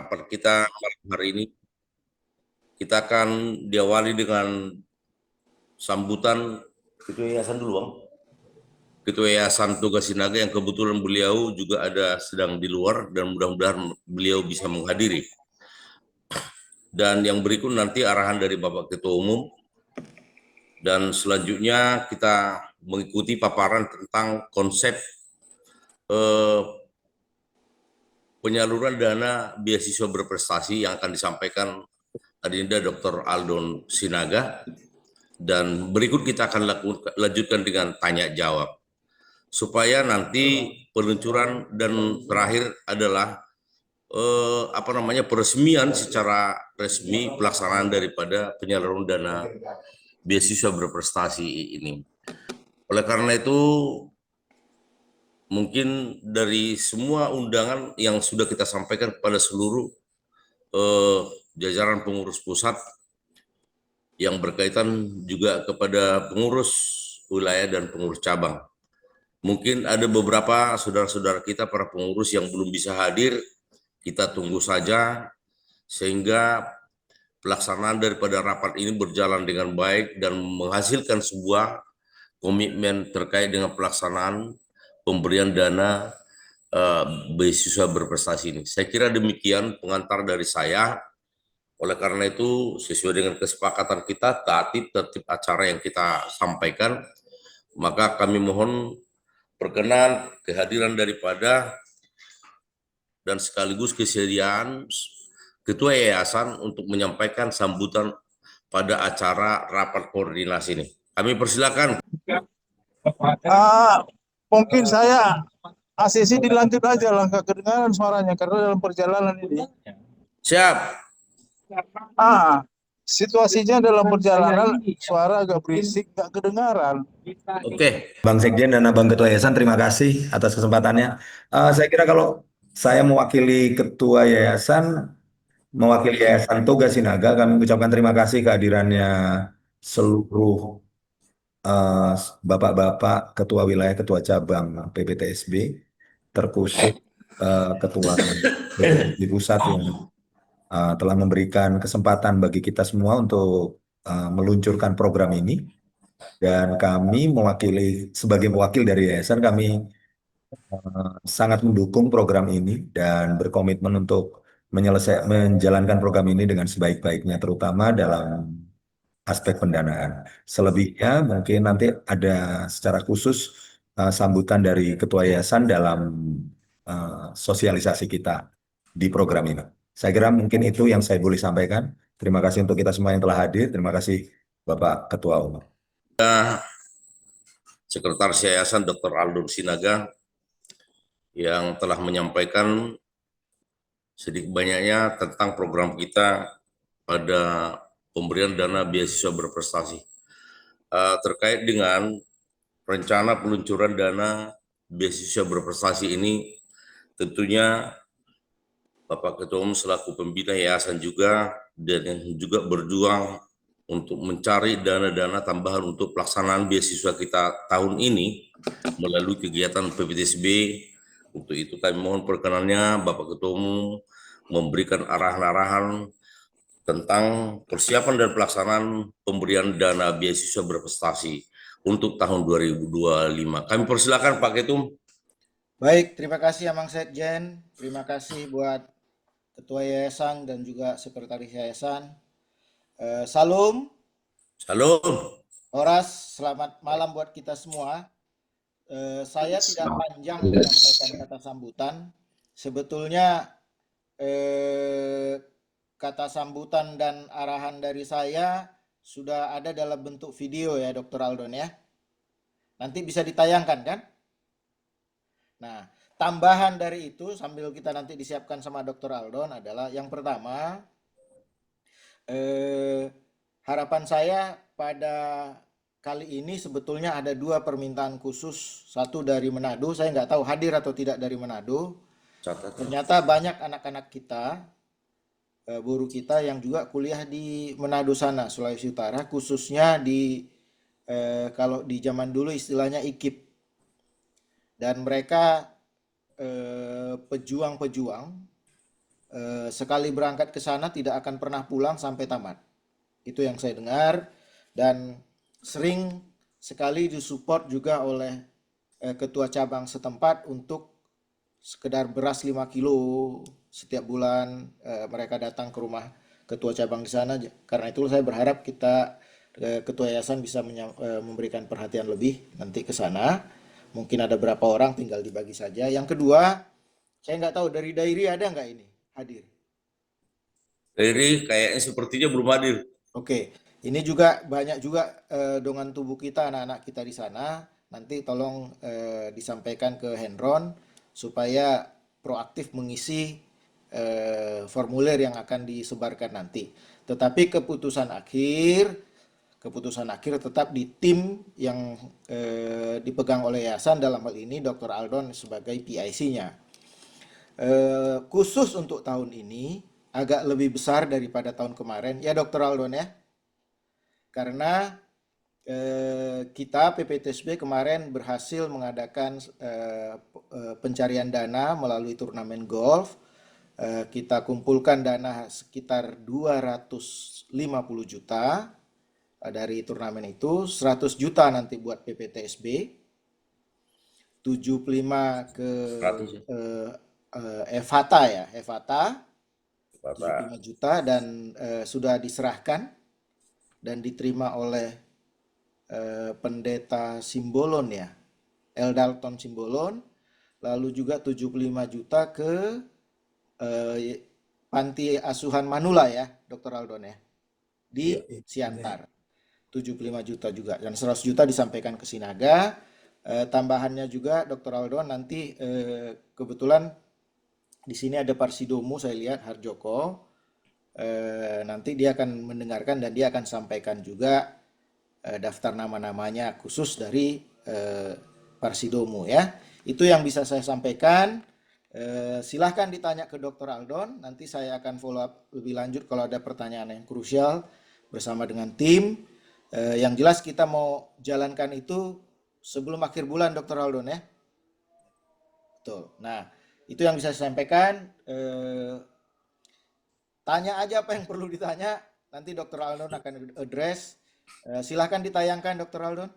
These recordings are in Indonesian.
rapat kita malam hari ini. Kita akan diawali dengan sambutan Ketua Yayasan dulu, Bang. Ketua Yayasan Toga Sinaga yang kebetulan beliau juga ada sedang di luar dan mudah-mudahan beliau bisa menghadiri. Dan yang berikut nanti arahan dari Bapak Ketua Umum. Dan selanjutnya kita mengikuti paparan tentang konsep penyaluran dana beasiswa berprestasi yang akan disampaikan Adinda Dr. Aldon Sinaga. Dan berikut kita akan lanjutkan dengan tanya jawab supaya nanti peluncuran dan terakhir adalah peresmian secara resmi pelaksanaan daripada penyaluran dana beasiswa berprestasi ini. Oleh karena itu mungkin dari semua undangan yang sudah kita sampaikan kepada seluruh jajaran pengurus pusat yang berkaitan juga kepada pengurus wilayah dan pengurus cabang. Mungkin ada beberapa saudara-saudara kita para pengurus yang belum bisa hadir, kita tunggu saja sehingga pelaksanaan daripada rapat ini berjalan dengan baik dan menghasilkan sebuah komitmen terkait dengan pelaksanaan pemberian dana beasiswa berprestasi ini. Saya kira demikian pengantar dari saya. Oleh karena itu, sesuai dengan kesepakatan kita, taati tertib acara yang kita sampaikan, maka kami mohon perkenan kehadiran daripada dan sekaligus kesediaan Ketua Yayasan untuk menyampaikan sambutan pada acara rapat koordinasi ini. Kami persilakan. Mungkin saya ACC dilanjut aja lah, nggak kedengaran suaranya karena dalam perjalanan ini. Siap. Situasinya dalam perjalanan suara agak berisik, nggak kedengaran. Oke. Bang Sekjen dan Abang Ketua Yayasan, terima kasih atas kesempatannya. Saya kira kalau saya mewakili Ketua Yayasan, mewakili Yayasan Toga Sinaga, kami mengucapkan terima kasih kehadirannya seluruh Bapak-Bapak Ketua Wilayah, Ketua Cabang PPTSB, terkhusus Ketua PPTSB Pusat yang telah memberikan kesempatan bagi kita semua untuk meluncurkan program ini. Dan kami sebagai wakil dari yayasan, kami sangat mendukung program ini dan berkomitmen untuk menjalankan program ini dengan sebaik-baiknya, terutama dalam aspek pendanaan. Selebihnya mungkin nanti ada secara khusus sambutan dari Ketua Yayasan dalam sosialisasi kita di program ini. Saya kira mungkin itu yang saya boleh sampaikan. Terima kasih untuk kita semua yang telah hadir. Terima kasih Bapak Ketua Umum. Sekretaris Yayasan Dr. Aldon Sinaga yang telah menyampaikan sedikit banyaknya tentang program kita pada pemberian dana beasiswa berprestasi. Terkait dengan rencana peluncuran dana beasiswa berprestasi ini, tentunya Bapak Ketua Umum selaku pembina yayasan juga dan yang juga berjuang untuk mencari dana-dana tambahan untuk pelaksanaan beasiswa kita tahun ini melalui kegiatan PPTSB. Untuk itu kami mohon perkenannya Bapak Ketua Umum memberikan arahan-arahan tentang persiapan dan pelaksanaan pemberian dana beasiswa berprestasi untuk tahun 2025. Kami persilakan Pak Ketum. Baik, terima kasih Amang Sekjen. Terima kasih buat Ketua Yayasan dan juga Sekretaris Yayasan. Salam. Salam. Horas, selamat malam buat kita semua. Saya tidak panjang menyampaikan kata sambutan. Sebetulnya kata sambutan dan arahan dari saya sudah ada dalam bentuk video ya Dr. Aldon ya. Nanti bisa ditayangkan kan? Nah, tambahan dari itu sambil kita nanti disiapkan sama Dr. Aldon adalah yang pertama, harapan saya pada kali ini sebetulnya ada dua permintaan khusus. Satu dari Manado, saya nggak tahu hadir atau tidak dari Manado. Ternyata banyak anak-anak kita, guru kita yang juga kuliah di Manado sana, Sulawesi Utara, khususnya di kalau di zaman dulu istilahnya IKIP. Dan mereka pejuang-pejuang sekali berangkat ke sana tidak akan pernah pulang sampai tamat. Itu yang saya dengar, dan sering sekali disupport juga oleh ketua cabang setempat untuk sekedar beras 5 kilo setiap bulan. Mereka datang ke rumah ketua cabang di sana. Karena itu saya berharap kita ketua yayasan bisa memberikan perhatian lebih nanti ke sana. Mungkin ada berapa orang, tinggal dibagi saja. Yang kedua, saya nggak tahu dari Dairi ada nggak ini hadir. Jadi kayaknya sepertinya belum hadir. Oke, ini juga banyak juga dongan tubuh kita, anak-anak kita di sana. Nanti tolong disampaikan ke Henron supaya proaktif mengisi formulir yang akan disebarkan nanti. Tetapi keputusan akhir tetap di tim yang dipegang oleh yayasan, dalam hal ini Dr. Aldon sebagai PIC-nya. Khusus untuk tahun ini agak lebih besar daripada tahun kemarin ya Dr. Aldon ya, karena kita PPTSB kemarin berhasil mengadakan pencarian dana melalui turnamen golf. Kita kumpulkan dana sekitar 250 juta dari turnamen itu, 100 juta nanti buat PPTSB, 75 ke 100 ya. Evata ya, Evata Bapak. 75 juta, dan sudah diserahkan dan diterima oleh Pendeta Simbolon ya, Eldalton Simbolon. Lalu juga 75 juta ke Panti Asuhan Manula ya, Dr. Aldon ya, di Siantar. 75 juta juga, dan 100 juta disampaikan ke Sinaga. Tambahannya juga Dr. Aldon nanti kebetulan di sini ada Parsidomu, saya lihat Harjoko. Nanti dia akan mendengarkan dan dia akan sampaikan juga daftar nama-namanya khusus dari Parsidomu ya. Itu yang bisa saya sampaikan. Silahkan ditanya ke Dr. Aldon, nanti saya akan follow up lebih lanjut kalau ada pertanyaan yang krusial bersama dengan tim. Yang jelas kita mau jalankan itu sebelum akhir bulan Dr. Aldon ya. Betul. Nah, itu yang bisa saya sampaikan. Tanya aja apa yang perlu ditanya, nanti Dr. Aldon akan address. Silahkan ditayangkan Dr. Aldon.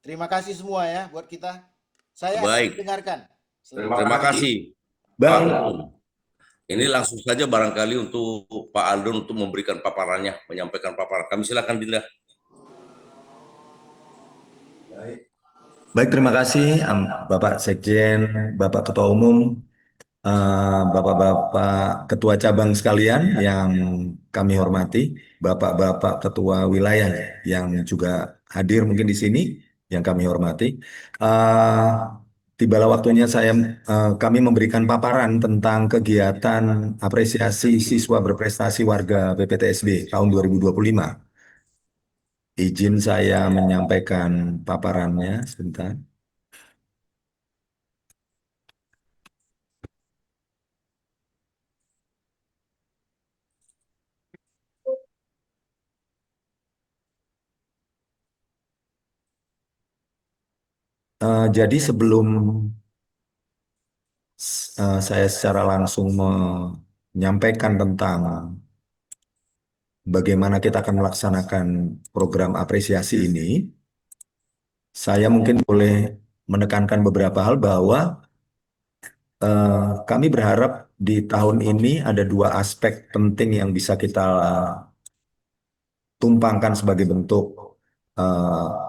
Terima kasih semua ya buat kita. Saya akan Baik. dengarkan. Terima kasih. Baik. Ini langsung saja barangkali untuk Pak Aldon untuk memberikan paparannya, menyampaikan paparan. Kami silakan Dinda. Baik, terima kasih Bapak Sekjen, Bapak Ketua Umum, Bapak-Bapak Ketua Cabang sekalian yang kami hormati, Bapak-Bapak Ketua Wilayah yang juga hadir mungkin di sini yang kami hormati. Tibalah waktunya kami memberikan paparan tentang kegiatan apresiasi siswa berprestasi warga PPTSB tahun 2025. Izin saya menyampaikan paparannya sebentar. Jadi sebelum saya secara langsung menyampaikan tentang bagaimana kita akan melaksanakan program apresiasi ini, saya mungkin boleh menekankan beberapa hal bahwa kami berharap di tahun ini ada dua aspek penting yang bisa kita tumpangkan sebagai bentuk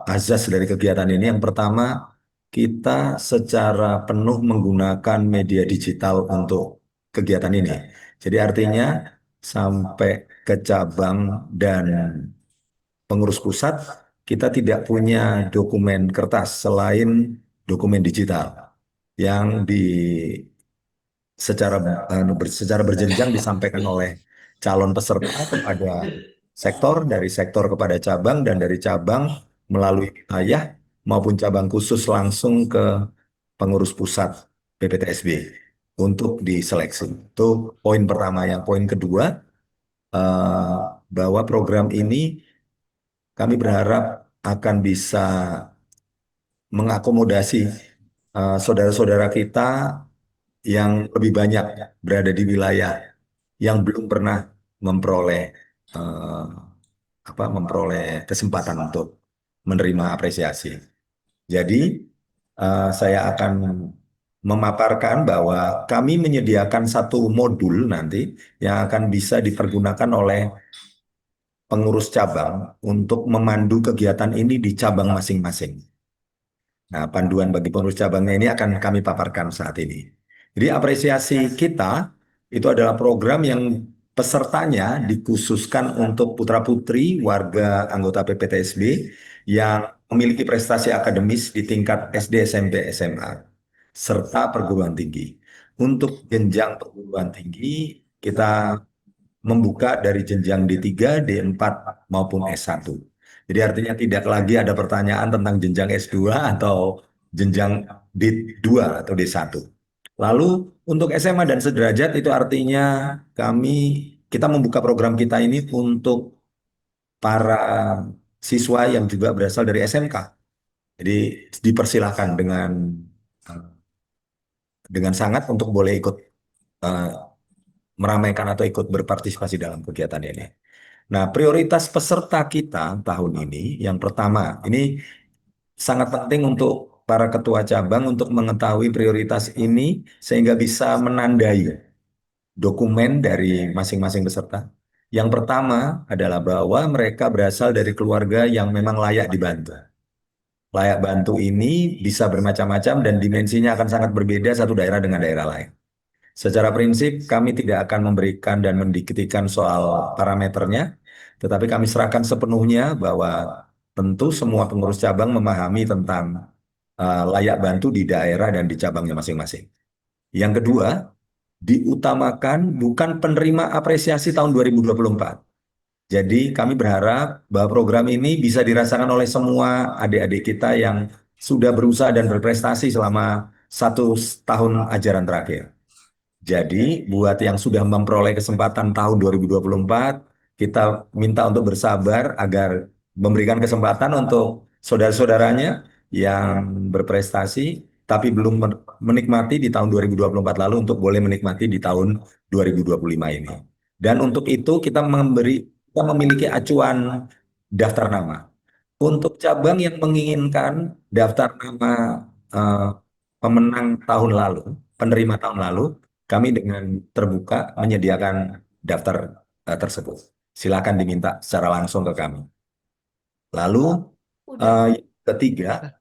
azas dari kegiatan ini. Yang pertama, kita secara penuh menggunakan media digital untuk kegiatan ini. Jadi artinya sampai ke cabang dan pengurus pusat, kita tidak punya dokumen kertas selain dokumen digital yang secara berjenjang disampaikan oleh calon peserta kepada dari sektor kepada cabang, dan dari cabang melalui wilayah maupun cabang khusus langsung ke pengurus pusat PPTSB untuk diseleksi. Itu poin pertama. Yang poin kedua, bahwa program ini kami berharap akan bisa mengakomodasi saudara-saudara kita yang lebih banyak berada di wilayah yang belum pernah memperoleh eh, memperoleh kesempatan untuk menerima apresiasi. Jadi saya akan memaparkan bahwa kami menyediakan satu modul nanti yang akan bisa dipergunakan oleh pengurus cabang untuk memandu kegiatan ini di cabang masing-masing. Nah, panduan bagi pengurus cabangnya ini akan kami paparkan saat ini. Jadi apresiasi kita itu adalah program yang pesertanya dikhususkan untuk putra-putri warga anggota PPTSB yang memiliki prestasi akademis di tingkat SD, SMP, SMA, serta perguruan tinggi. Untuk jenjang perguruan tinggi, kita membuka dari jenjang D3, D4 maupun S1. Jadi artinya tidak lagi ada pertanyaan tentang jenjang S2 atau jenjang D2 atau D1. Lalu untuk SMA dan sederajat itu artinya kita membuka program kita ini untuk para siswa yang juga berasal dari SMK. Jadi dipersilahkan dengan sangat untuk boleh ikut eh, meramaikan atau ikut berpartisipasi dalam kegiatan ini. Nah, prioritas peserta kita tahun ini, yang pertama, ini sangat penting untuk para ketua cabang untuk mengetahui prioritas ini sehingga bisa menandai dokumen dari masing-masing peserta. Yang pertama adalah bahwa mereka berasal dari keluarga yang memang layak dibantu. Layak bantu ini bisa bermacam-macam dan dimensinya akan sangat berbeda satu daerah dengan daerah lain. Secara prinsip, kami tidak akan memberikan dan mendiktikan soal parameternya, tetapi kami serahkan sepenuhnya bahwa tentu semua pengurus cabang memahami tentang layak bantu di daerah dan di cabangnya masing-masing. Yang kedua, diutamakan bukan penerima apresiasi tahun 2024. Jadi kami berharap bahwa program ini bisa dirasakan oleh semua adik-adik kita yang sudah berusaha dan berprestasi selama 1 tahun ajaran terakhir. Jadi buat yang sudah memperoleh kesempatan tahun 2024, kita minta untuk bersabar agar memberikan kesempatan untuk saudara-saudaranya yang berprestasi tapi belum menikmati di tahun 2024 lalu untuk boleh menikmati di tahun 2025 ini. Dan untuk itu kita memiliki acuan daftar nama. Untuk cabang yang menginginkan daftar nama eh, pemenang tahun lalu, penerima tahun lalu, kami dengan terbuka menyediakan daftar tersebut. Silakan diminta secara langsung ke kami. Lalu yang ketiga,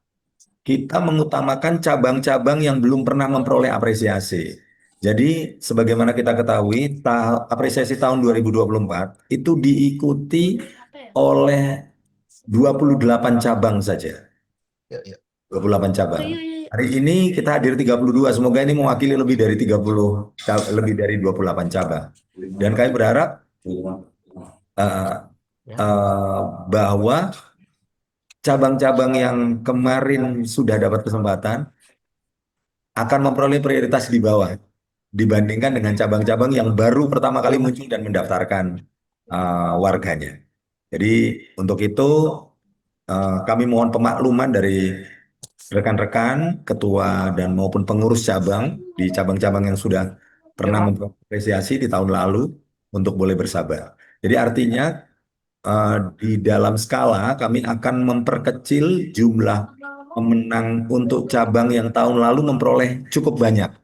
kita mengutamakan cabang-cabang yang belum pernah memperoleh apresiasi. Jadi sebagaimana kita ketahui, apresiasi tahun 2024 itu diikuti oleh 28 cabang saja. 28 cabang. Hari ini kita hadir 32, semoga ini mewakili lebih dari 30, lebih dari 28 cabang. Dan kami berharap bahwa cabang-cabang yang kemarin sudah dapat kesempatan akan memperoleh prioritas di bawah dibandingkan dengan cabang-cabang yang baru pertama kali muncul dan mendaftarkan warganya. Jadi untuk itu kami mohon pemakluman dari rekan-rekan, ketua dan maupun pengurus cabang di cabang-cabang yang sudah pernah mengapresiasi di tahun lalu untuk boleh bersabar. Jadi artinya di dalam skala kami akan memperkecil jumlah pemenang untuk cabang yang tahun lalu memperoleh cukup banyak,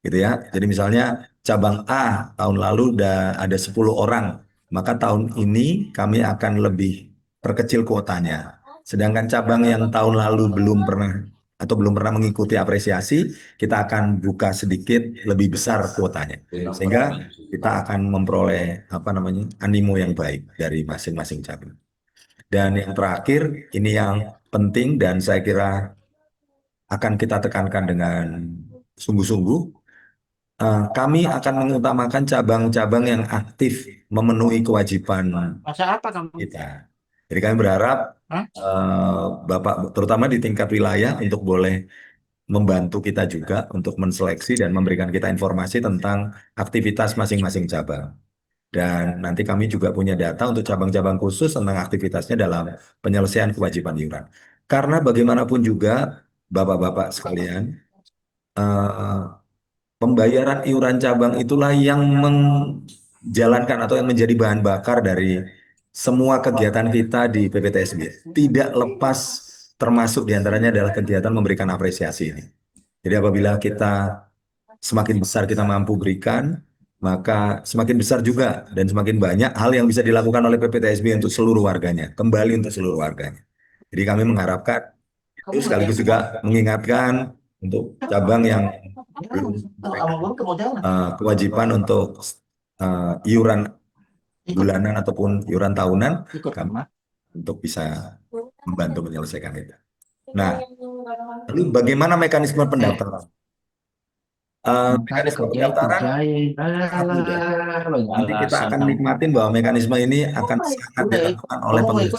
gitu ya. Jadi misalnya cabang A tahun lalu udah ada 10 orang, maka tahun ini kami akan lebih perkecil kuotanya. Sedangkan cabang yang tahun lalu belum pernah mengikuti apresiasi, kita akan buka sedikit lebih besar kuotanya. Sehingga kita akan memperoleh animo yang baik dari masing-masing cabang. Dan yang terakhir, ini yang penting dan saya kira akan kita tekankan dengan sungguh-sungguh. Kami akan mengutamakan cabang-cabang yang aktif memenuhi kewajiban Masa apa kamu? kita. Jadi kami berharap Bapak, terutama di tingkat wilayah, untuk boleh membantu kita juga untuk menseleksi dan memberikan kita informasi tentang aktivitas masing-masing cabang. Dan nanti kami juga punya data untuk cabang-cabang khusus tentang aktivitasnya dalam penyelesaian kewajiban iuran. Karena bagaimanapun juga, Bapak-bapak sekalian, pembayaran iuran cabang itulah yang menjalankan atau yang menjadi bahan bakar dari semua kegiatan kita di PPTSB. Tidak lepas termasuk diantaranya adalah kegiatan memberikan apresiasi ini. Jadi apabila kita semakin besar kita mampu berikan, maka semakin besar juga dan semakin banyak hal yang bisa dilakukan oleh PPTSB untuk seluruh warganya, kembali untuk seluruh warganya. Jadi kami mengharapkan itu sekaligus juga mengingatkan untuk cabang yang belum kewajiban untuk iuran bulanan ataupun iuran tahunan, kami untuk bisa membantu menyelesaikan itu. Nah, lalu bagaimana mekanisme pendaftaran? Mekanisme pendaftaran sangat mudah. Nanti kita akan nikmatin bahwa mekanisme ini akan sangat ditentukan oleh pengurus.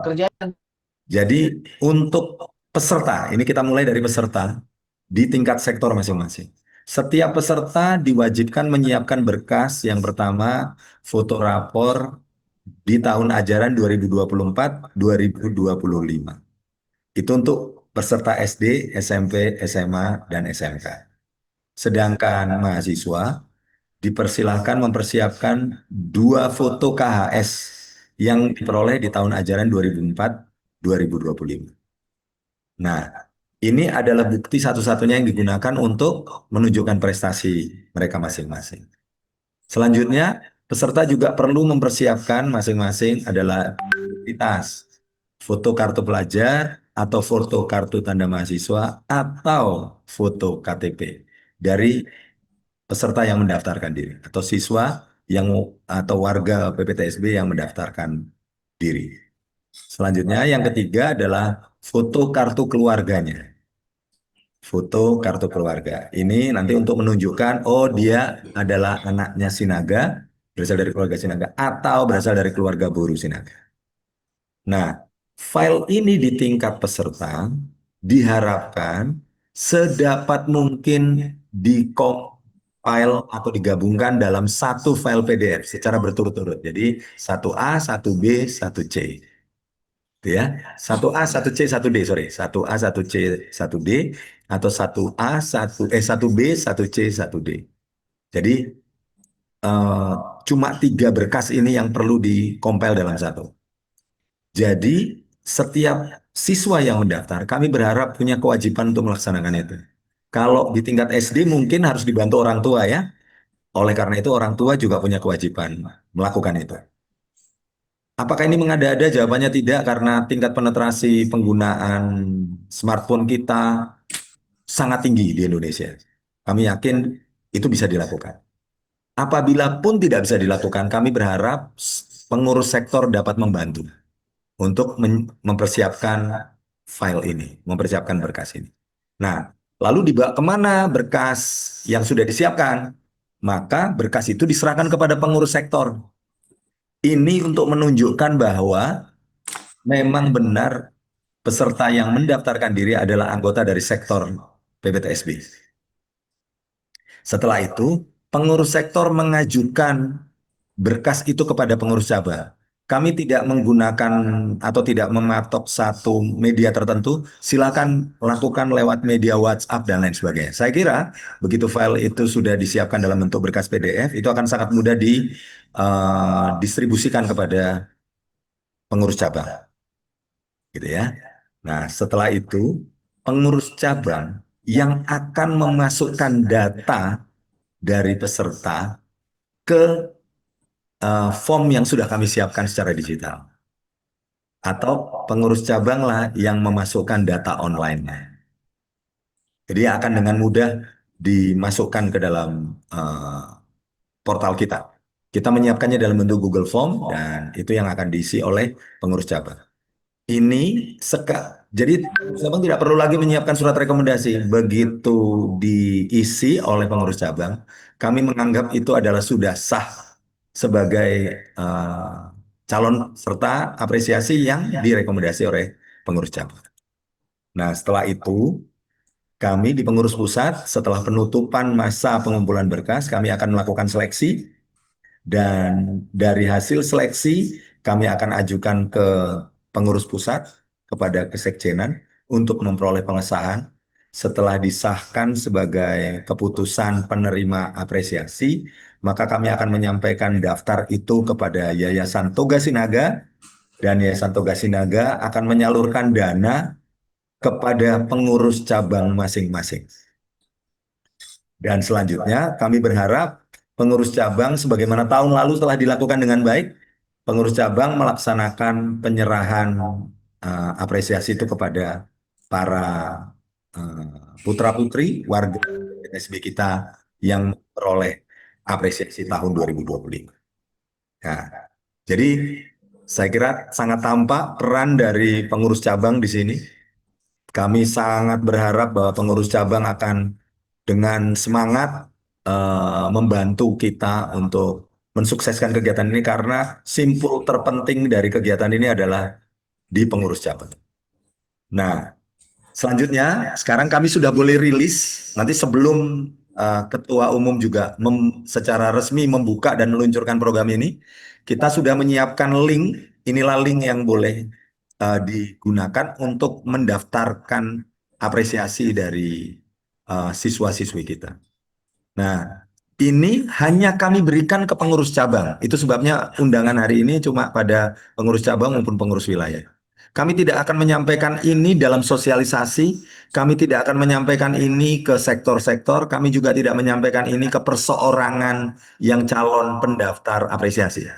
Jadi, jadi untuk peserta, ini kita mulai dari peserta di tingkat sektor masing-masing. Setiap peserta diwajibkan menyiapkan berkas yang pertama foto rapor di tahun ajaran 2024-2025. Itu untuk peserta SD, SMP, SMA, dan SMK. Sedangkan mahasiswa dipersilahkan mempersiapkan 2 foto KHS yang diperoleh di tahun ajaran 2004-2025. Nah, ini adalah bukti satu-satunya yang digunakan untuk menunjukkan prestasi mereka masing-masing. Selanjutnya, peserta juga perlu mempersiapkan masing-masing adalah identitas, foto kartu pelajar atau foto kartu tanda mahasiswa atau foto KTP dari peserta yang mendaftarkan diri atau siswa yang atau warga PPTSB yang mendaftarkan diri. Selanjutnya, yang ketiga adalah foto kartu keluarganya. Foto kartu keluarga. Ini nanti untuk menunjukkan, oh dia adalah anaknya Sinaga, berasal dari keluarga Sinaga, atau berasal dari keluarga buruh Sinaga. Nah, file ini di tingkat peserta diharapkan sedapat mungkin dikompil atau digabungkan dalam satu file PDF secara berturut-turut. Jadi 1A, 1B, 1C. Gitu ya, 1A, 1C, 1D, sorry, 1A, 1C, 1D, atau 1A, 1B, 1C, 1D. Jadi cuma 3 berkas ini yang perlu dikompil dalam satu. Jadi setiap siswa yang mendaftar, kami berharap punya kewajiban untuk melaksanakan itu. Kalau di tingkat SD mungkin harus dibantu orang tua ya. Oleh karena itu orang tua juga punya kewajiban melakukan itu. Apakah ini mengada-ada? Jawabannya tidak, karena tingkat penetrasi penggunaan smartphone kita sangat tinggi di Indonesia. Kami yakin itu bisa dilakukan. Apabila pun tidak bisa dilakukan, kami berharap pengurus sektor dapat membantu untuk mempersiapkan file ini, mempersiapkan berkas ini. Nah, lalu dibawa kemana berkas yang sudah disiapkan? Maka berkas itu diserahkan kepada pengurus sektor. Ini untuk menunjukkan bahwa memang benar peserta yang mendaftarkan diri adalah anggota dari sektor PPTSB. Setelah itu, pengurus sektor mengajukan berkas itu kepada pengurus cabang. Kami tidak menggunakan atau tidak mematok satu media tertentu, silakan lakukan lewat media WhatsApp dan lain sebagainya. Saya kira begitu file itu sudah disiapkan dalam bentuk berkas PDF, itu akan sangat mudah didistribusikan kepada pengurus cabang, gitu ya. Nah, setelah itu pengurus cabang yang akan memasukkan data dari peserta ke form yang sudah kami siapkan secara digital. Atau pengurus cabang lah yang memasukkan data online. Jadi akan dengan mudah dimasukkan ke dalam portal kita. Kita menyiapkannya dalam bentuk Google Form dan itu yang akan diisi oleh pengurus cabang. Ini jadi cabang tidak perlu lagi menyiapkan surat rekomendasi. Begitu diisi oleh pengurus cabang, kami menganggap itu adalah sudah sah sebagai calon serta apresiasi yang direkomendasi oleh pengurus cabang. Nah, setelah itu kami di pengurus pusat setelah penutupan masa pengumpulan berkas, kami akan melakukan seleksi dan dari hasil seleksi kami akan ajukan ke pengurus pusat kepada kesekjenan untuk memperoleh pengesahan. setelah disahkan sebagai keputusan penerima apresiasi, maka kami akan menyampaikan daftar itu kepada Yayasan Toga Sinaga, dan Yayasan Toga Sinaga akan menyalurkan dana kepada pengurus cabang masing-masing. Dan selanjutnya kami berharap pengurus cabang sebagaimana tahun lalu telah dilakukan dengan baik, pengurus cabang melaksanakan penyerahan apresiasi itu kepada para putra-putri warga PTSB kita yang memperoleh apresiasi tahun 2025. Nah, jadi saya kira sangat tampak peran dari pengurus cabang di sini. Kami sangat berharap bahwa pengurus cabang akan dengan semangat membantu kita untuk mensukseskan kegiatan ini, karena simpul terpenting dari kegiatan ini adalah di pengurus cabang. Nah, selanjutnya sekarang kami sudah boleh rilis, nanti sebelum Ketua Umum juga secara resmi membuka dan meluncurkan program ini, kita sudah menyiapkan link. Inilah link yang boleh digunakan untuk mendaftarkan apresiasi dari siswa-siswi kita. Nah, ini hanya kami berikan ke pengurus cabang. Itu sebabnya undangan hari ini cuma pada pengurus cabang maupun pengurus wilayah. Kami tidak akan menyampaikan ini dalam sosialisasi, kami tidak akan menyampaikan ini ke sektor-sektor, kami juga tidak menyampaikan ini ke perseorangan yang calon pendaftar apresiasi.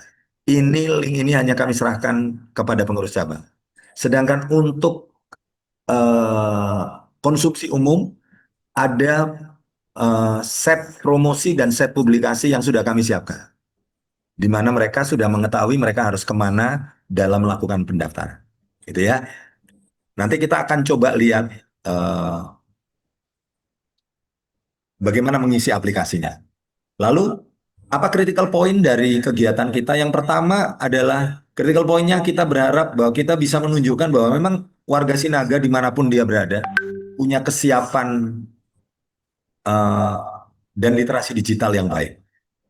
Ini link ini hanya kami serahkan kepada pengurus cabang. Sedangkan untuk konsumsi umum, ada set promosi dan set publikasi yang sudah kami siapkan, di mana mereka sudah mengetahui mereka harus kemana dalam melakukan pendaftaran, gitu ya. Nanti kita akan coba lihat bagaimana mengisi aplikasinya. Lalu, apa critical point dari kegiatan kita? Yang pertama adalah critical point-nya kita berharap bahwa kita bisa menunjukkan bahwa memang warga Sinaga dimanapun dia berada punya kesiapan dan literasi digital yang baik.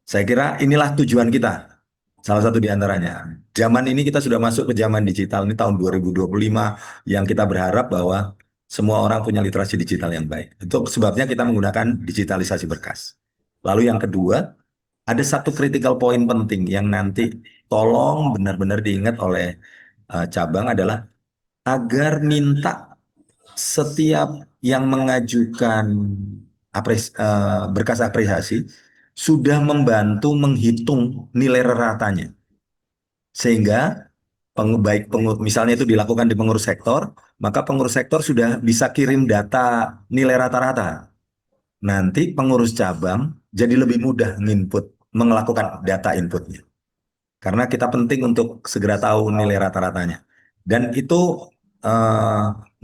Saya kira inilah tujuan kita. Salah satu di antaranya. Zaman ini kita sudah masuk ke zaman digital, ini tahun 2025, yang kita berharap bahwa semua orang punya literasi digital yang baik. Itu sebabnya kita menggunakan digitalisasi berkas. Lalu yang kedua, ada satu critical point penting yang nanti tolong benar-benar diingat oleh cabang adalah agar minta setiap yang mengajukan berkas apresiasi sudah membantu menghitung nilai ratanya, sehingga misalnya itu dilakukan di pengurus sektor, maka pengurus sektor sudah bisa kirim data nilai rata-rata. Nanti pengurus cabang jadi lebih mudah melakukan data inputnya, karena kita penting untuk segera tahu nilai rata-ratanya. Dan itu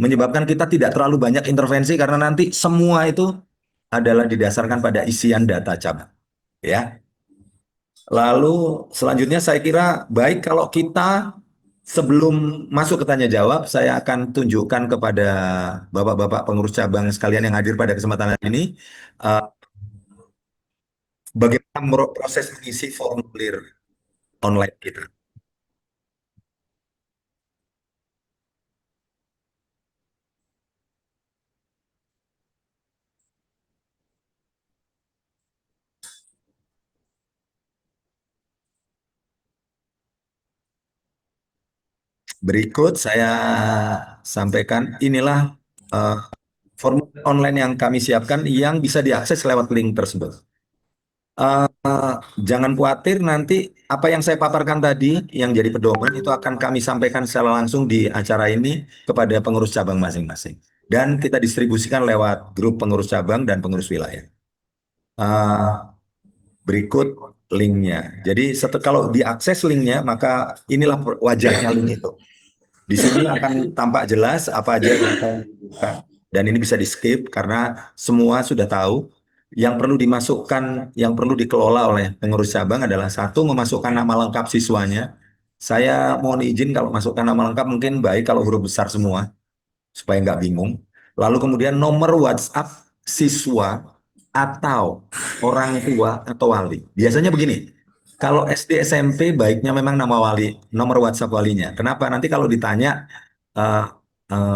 menyebabkan kita tidak terlalu banyak intervensi, karena nanti semua itu adalah didasarkan pada isian data cabang, ya. Lalu selanjutnya saya kira baik kalau kita sebelum masuk ke tanya jawab, saya akan tunjukkan kepada bapak-bapak pengurus cabang sekalian yang hadir pada kesempatan ini bagaimana proses mengisi formulir online kita. Berikut saya sampaikan, inilah formulir online yang kami siapkan yang bisa diakses lewat link tersebut. Jangan khawatir, nanti apa yang saya paparkan tadi yang jadi pedoman itu akan kami sampaikan secara langsung di acara ini kepada pengurus cabang masing-masing. Dan kita distribusikan lewat grup pengurus cabang dan pengurus wilayah. Berikut linknya. Jadi kalau diakses linknya, maka inilah wajahnya link itu. Di sini akan tampak jelas apa aja yang akan dibuka. Dan ini bisa di-skip karena semua sudah tahu. Yang perlu dimasukkan, yang perlu dikelola oleh pengurus cabang adalah satu, memasukkan nama lengkap siswanya. Saya mohon izin kalau masukkan nama lengkap mungkin baik kalau huruf besar semua, supaya nggak bingung. Lalu kemudian nomor WhatsApp siswa atau orang tua atau wali. Biasanya begini, kalau SD SMP baiknya memang nama wali, nomor WhatsApp walinya. Kenapa? Nanti kalau ditanya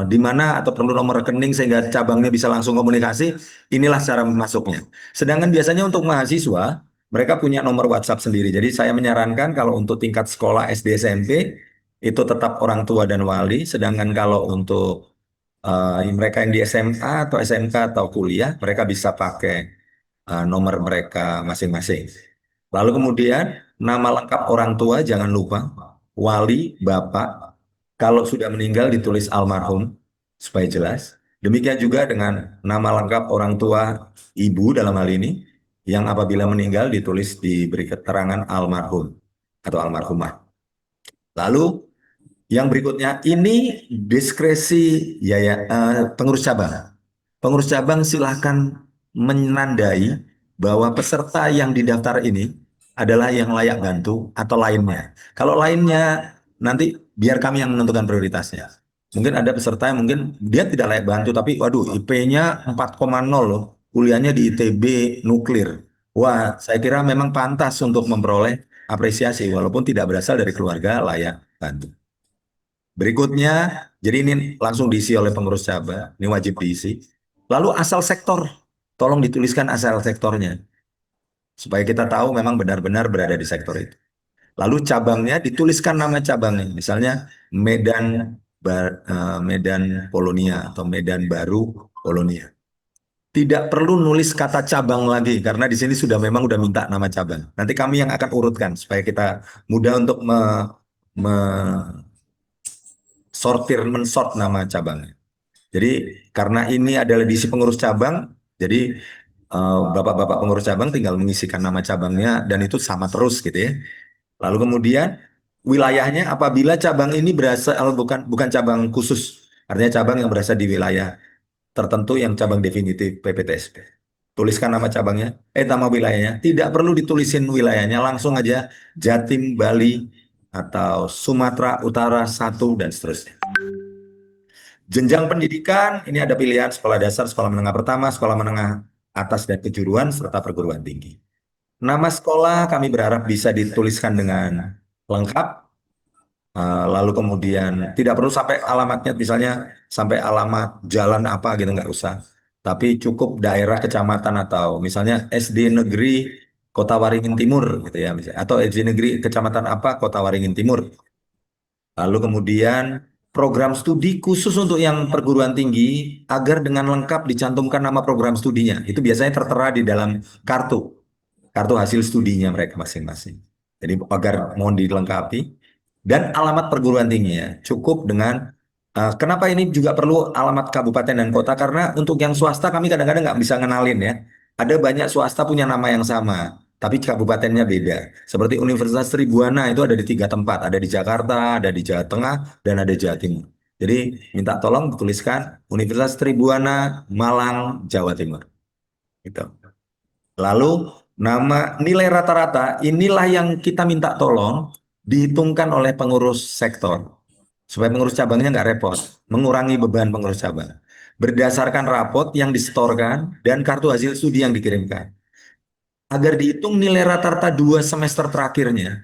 di mana atau perlu nomor rekening sehingga cabangnya bisa langsung komunikasi, inilah cara masuknya. Sedangkan biasanya untuk mahasiswa, mereka punya nomor WhatsApp sendiri. Jadi saya menyarankan kalau untuk tingkat sekolah SD SMP, itu tetap orang tua dan wali. Sedangkan kalau untuk mereka yang di SMA atau SMK atau kuliah, mereka bisa pakai nomor mereka masing-masing. Lalu kemudian nama lengkap orang tua jangan lupa, wali, bapak, kalau sudah meninggal ditulis almarhum supaya jelas. Demikian juga dengan nama lengkap orang tua ibu dalam hal ini, yang apabila meninggal ditulis diberi keterangan almarhum atau almarhumah. Lalu yang berikutnya ini diskresi pengurus cabang. Pengurus cabang silahkan menandai bahwa peserta yang didaftar ini adalah yang layak bantu atau lainnya. Kalau lainnya nanti biar kami yang menentukan prioritasnya. Mungkin ada peserta yang mungkin dia tidak layak bantu tapi waduh IP-nya 4,0 loh. Kuliahnya di ITB nuklir. Wah, saya kira memang pantas untuk memperoleh apresiasi walaupun tidak berasal dari keluarga layak bantu. Berikutnya, jadi ini langsung diisi oleh pengurus cabang, ini wajib diisi. Lalu asal sektor, tolong dituliskan asal sektornya, supaya kita tahu memang benar-benar berada di sektor itu. Lalu cabangnya dituliskan nama cabangnya, misalnya Medan Polonia atau Medan Baru Polonia. Tidak perlu nulis kata cabang lagi, karena di sini sudah memang udah minta nama cabang. Nanti kami yang akan urutkan, supaya kita mudah untuk mensort nama cabangnya. Jadi karena ini adalah diisi pengurus cabang, jadi bapak-bapak pengurus cabang tinggal mengisikan nama cabangnya dan itu sama terus gitu ya. Lalu kemudian wilayahnya apabila cabang ini berasal bukan cabang khusus, artinya cabang yang berasal di wilayah tertentu yang cabang definitif PPTSB. Tuliskan nama cabangnya, nama wilayahnya. Tidak perlu ditulisin wilayahnya, langsung aja Jatim, Bali, atau Sumatera Utara 1 dan seterusnya. Jenjang pendidikan, ini ada pilihan sekolah dasar, sekolah menengah pertama, sekolah menengah atas dan kejuruan, serta perguruan tinggi. Nama sekolah kami berharap bisa dituliskan dengan lengkap, lalu kemudian tidak perlu sampai alamatnya, misalnya sampai alamat jalan apa gitu, nggak usah. Tapi cukup daerah, kecamatan, atau misalnya SD Negeri Kota Waringin Timur gitu ya, misalnya. Atau SD Negeri Kecamatan apa, Kota Waringin Timur. Lalu kemudian program studi khusus untuk yang perguruan tinggi agar dengan lengkap dicantumkan nama program studinya. Itu biasanya tertera di dalam kartu hasil studinya mereka masing-masing. Jadi agar mohon dilengkapi. Dan alamat perguruan tingginya cukup dengan kenapa ini juga perlu alamat kabupaten dan kota, karena untuk yang swasta kami kadang-kadang nggak bisa ngenalin ya. Ada banyak swasta punya nama yang sama, tapi kabupatennya beda. Seperti Universitas Tribuana itu ada di 3 tempat, ada di Jakarta, ada di Jawa Tengah, dan ada di Jawa Timur. Jadi minta tolong dituliskan Universitas Tribuana, Malang, Jawa Timur. Gitu. Lalu nama nilai rata-rata inilah yang kita minta tolong dihitungkan oleh pengurus sektor. Supaya pengurus cabangnya nggak repot, mengurangi beban pengurus cabang. Berdasarkan rapot yang disetorkan dan kartu hasil studi yang dikirimkan. Agar dihitung nilai rata-rata 2 semester terakhirnya.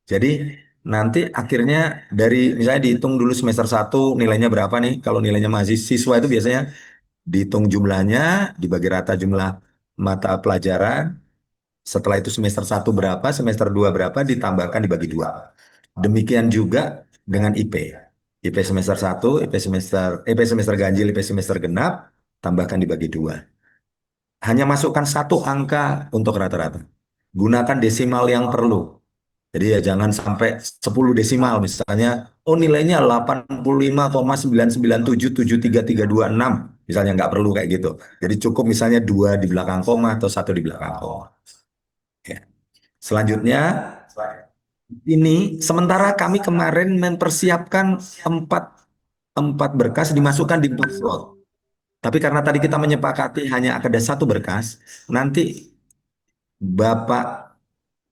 Jadi nanti akhirnya dari misalnya dihitung dulu semester 1 nilainya berapa nih. Kalau nilainya mahasiswa itu biasanya dihitung jumlahnya, dibagi rata jumlah mata pelajaran. Setelah itu semester 1 berapa, semester 2 berapa, ditambahkan dibagi 2. Demikian juga dengan IP. IP semester 1, IP semester ganjil, IP semester genap, tambahkan dibagi 2. Hanya masukkan 1 angka untuk rata-rata. Gunakan desimal yang perlu. Jadi ya jangan sampai 10 desimal misalnya, oh nilainya 85,9977332,6. Misalnya nggak perlu kayak gitu. Jadi cukup misalnya 2 di belakang koma atau 1 di belakang koma. Ya. Selanjutnya, ini sementara kami kemarin mempersiapkan 4 berkas dimasukkan di 4 slot. Tapi karena tadi kita menyepakati hanya ada 1 berkas, nanti Bapak,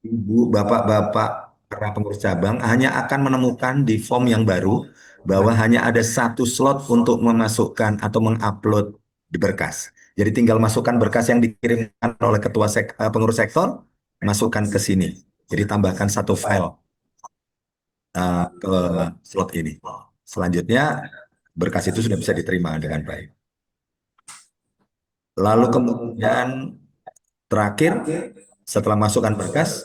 Ibu, Bapak-bapak para pengurus cabang hanya akan menemukan di form yang baru bahwa hanya ada 1 slot untuk memasukkan atau mengupload di berkas. Jadi tinggal masukkan berkas yang dikirimkan oleh ketua pengurus sektor, masukkan ke sini. Jadi tambahkan 1 file ke slot ini. Selanjutnya berkas itu sudah bisa diterima dengan baik. Lalu kemudian terakhir setelah masukkan berkas,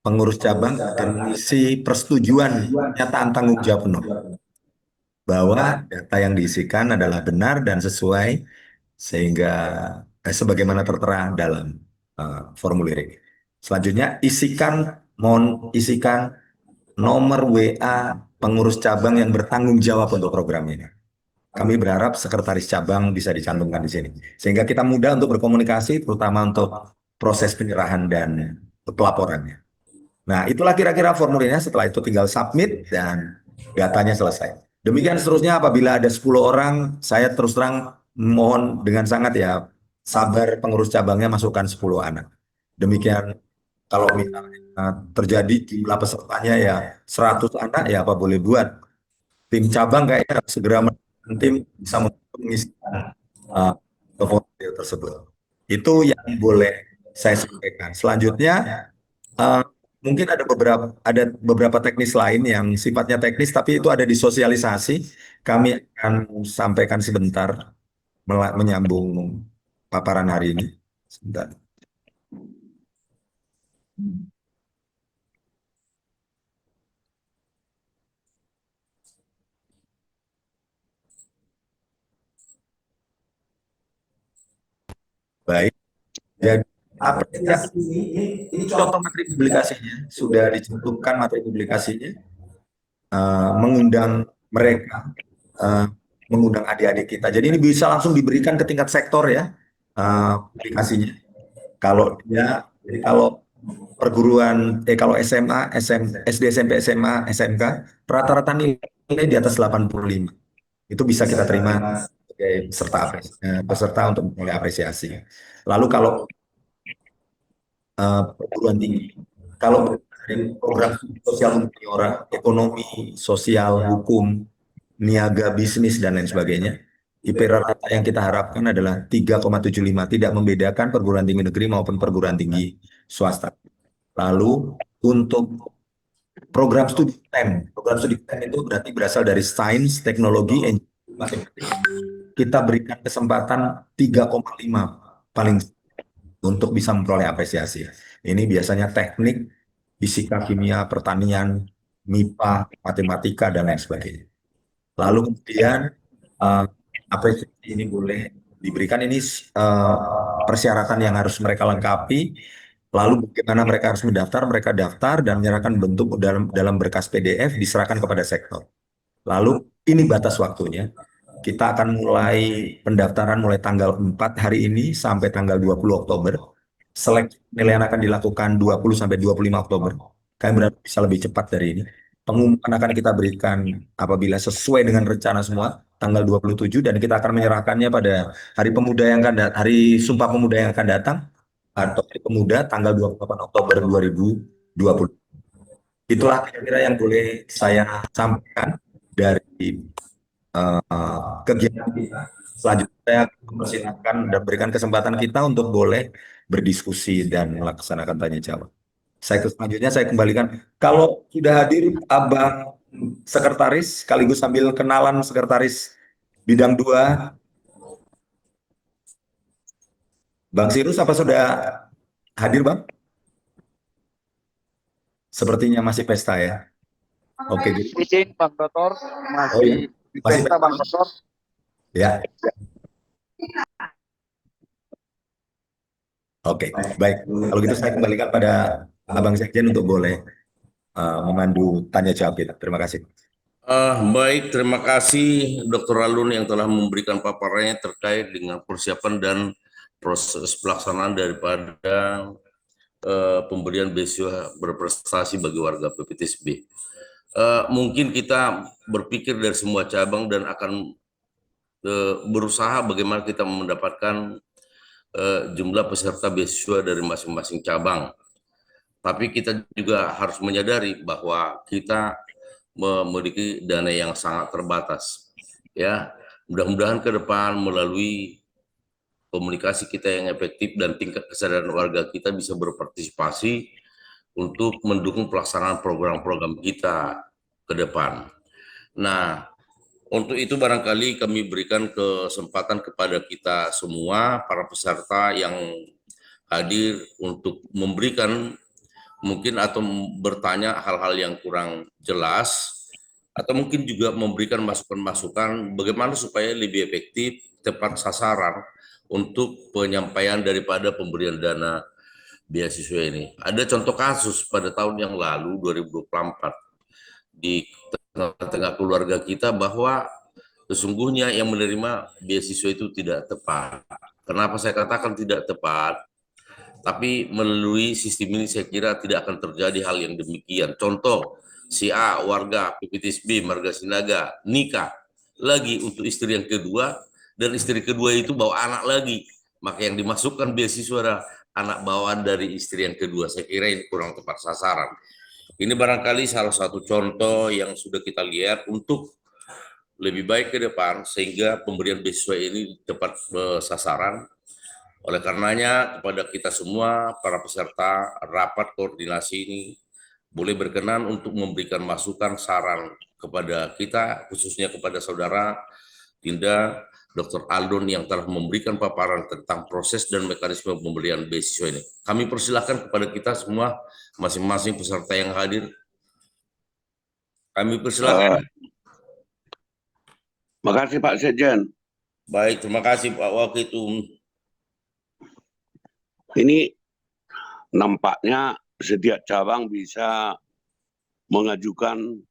pengurus cabang akan mengisi persetujuan pernyataan tanggung jawab penuh bahwa data yang diisikan adalah benar dan sesuai sehingga sebagaimana tertera dalam formulir ini. Selanjutnya mohon isikan nomor WA pengurus cabang yang bertanggung jawab untuk program ini. Kami berharap sekretaris cabang bisa dicantumkan di sini sehingga kita mudah untuk berkomunikasi, terutama untuk proses penyerahan dan pelaporannya. Nah, itulah kira-kira formulirnya. Setelah itu tinggal submit dan datanya selesai. Demikian seterusnya apabila ada 10 orang, saya terus terang mohon dengan sangat ya sabar pengurus cabangnya masukkan 10 anak. Demikian kalau misalnya terjadi jumlah pesertanya ya 100 anak ya apa boleh buat. Tim cabang kayaknya harus segera menentukan tim bisa mengisi formulir tersebut. Itu yang boleh saya sampaikan. Selanjutnya mungkin ada beberapa teknis lain yang sifatnya teknis, tapi itu ada di sosialisasi. Kami akan sampaikan sebentar menyambung paparan hari ini. Sebentar. Baik. Jadi apresiasi ini contoh materi publikasinya sudah dicantumkan materi publikasinya, mengundang mereka, mengundang adik-adik kita. Jadi ini bisa langsung diberikan ke tingkat sektor ya publikasinya. Kalau jadi kalau perguruan, kalau SMA, SD, SMP, SMA, SMK, rata-rata nilai di atas 85. Itu bisa kita terima sebagai peserta untuk memulai apresiasi. Lalu kalau perguruan tinggi, kalau program sosial humaniora, ekonomi, sosial, hukum, niaga, bisnis, dan lain sebagainya, IP rata yang kita harapkan adalah 3,75, tidak membedakan perguruan tinggi negeri maupun perguruan tinggi swasta. Lalu untuk program studi STEM itu berarti berasal dari sains, teknologi, engineering, matematika. Kita berikan kesempatan 3,5 paling untuk bisa memperoleh apresiasi. Ini biasanya teknik, fisika, kimia, pertanian, MIPA, matematika, dan lain sebagainya. Lalu kemudian apresiasi ini boleh diberikan, ini persyaratan yang harus mereka lengkapi. Lalu bagaimana mereka harus mendaftar, mereka daftar dan menyerahkan bentuk dalam berkas PDF diserahkan kepada sektor. Lalu ini batas waktunya. Kita akan mulai pendaftaran mulai tanggal 4 hari ini sampai tanggal 20 Oktober. Seleksi penilaian akan dilakukan 20 sampai 25 Oktober. Kami berharap bisa lebih cepat dari ini. Pengumuman akan kita berikan apabila sesuai dengan rencana semua tanggal 27 dan kita akan menyerahkannya pada Hari Pemuda yang akan Hari Sumpah Pemuda yang akan datang atau Hari Pemuda tanggal 28 Oktober 2020. Itulah kira-kira yang boleh saya sampaikan dari kegiatan kita. Selanjutnya saya mempersilahkan dan berikan kesempatan kita untuk boleh berdiskusi dan melaksanakan tanya jawab. Selanjutnya saya kembalikan, kalau sudah hadir Abang Sekretaris, sekaligus sambil kenalan Sekretaris Bidang 2, Bang Sirus, apa sudah hadir Bang? Sepertinya masih pesta ya. Oke. Izin Bang Dr. Masih pesta Bang Dr. Ya. Oke, baik. Kalau gitu saya kembalikan pada Abang Sekjen untuk boleh memandu tanya jawab kita. Terima kasih. Baik, terima kasih Dr. Alun yang telah memberikan paparannya terkait dengan persiapan dan proses pelaksanaan daripada pemberian beasiswa berprestasi bagi warga PPTSB. Mungkin kita berpikir dari semua cabang dan akan berusaha bagaimana kita mendapatkan jumlah peserta beasiswa dari masing-masing cabang. Tapi kita juga harus menyadari bahwa kita memiliki dana yang sangat terbatas. Ya, mudah-mudahan ke depan melalui komunikasi kita yang efektif dan tingkat kesadaran warga kita bisa berpartisipasi untuk mendukung pelaksanaan program-program kita ke depan. Nah, Untuk itu barangkali kami berikan kesempatan kepada kita semua, para peserta yang hadir untuk memberikan mungkin atau bertanya hal-hal yang kurang jelas, atau mungkin juga memberikan masukan-masukan bagaimana supaya lebih efektif, tepat sasaran untuk penyampaian daripada pemberian dana beasiswa ini. Ada contoh kasus pada tahun yang lalu 2024 di tengah-tengah keluarga kita bahwa sesungguhnya yang menerima beasiswa itu tidak tepat. Kenapa saya katakan tidak tepat? Tapi melalui sistem ini saya kira tidak akan terjadi hal yang demikian. Contoh, si A warga PPTS B Marga Sinaga nikah lagi untuk istri yang kedua, dan istri kedua itu bawa anak lagi, maka yang dimasukkan beasiswa adalah anak bawaan dari istri yang kedua. Saya kira ini kurang tepat sasaran. Ini barangkali salah satu contoh yang sudah kita lihat untuk lebih baik ke depan sehingga pemberian beasiswa ini tepat sasaran. Oleh karenanya kepada kita semua para peserta rapat koordinasi ini boleh berkenan untuk memberikan masukan saran kepada kita, khususnya kepada saudara Dinda, Dr. Aldon yang telah memberikan paparan tentang proses dan mekanisme pemberian beasiswa ini. Kami persilahkan kepada kita semua, masing-masing peserta yang hadir. Kami persilahkan. Makasih Pak Sekjen. Baik, terima kasih Pak Waketum. Ini nampaknya setiap cabang bisa mengajukan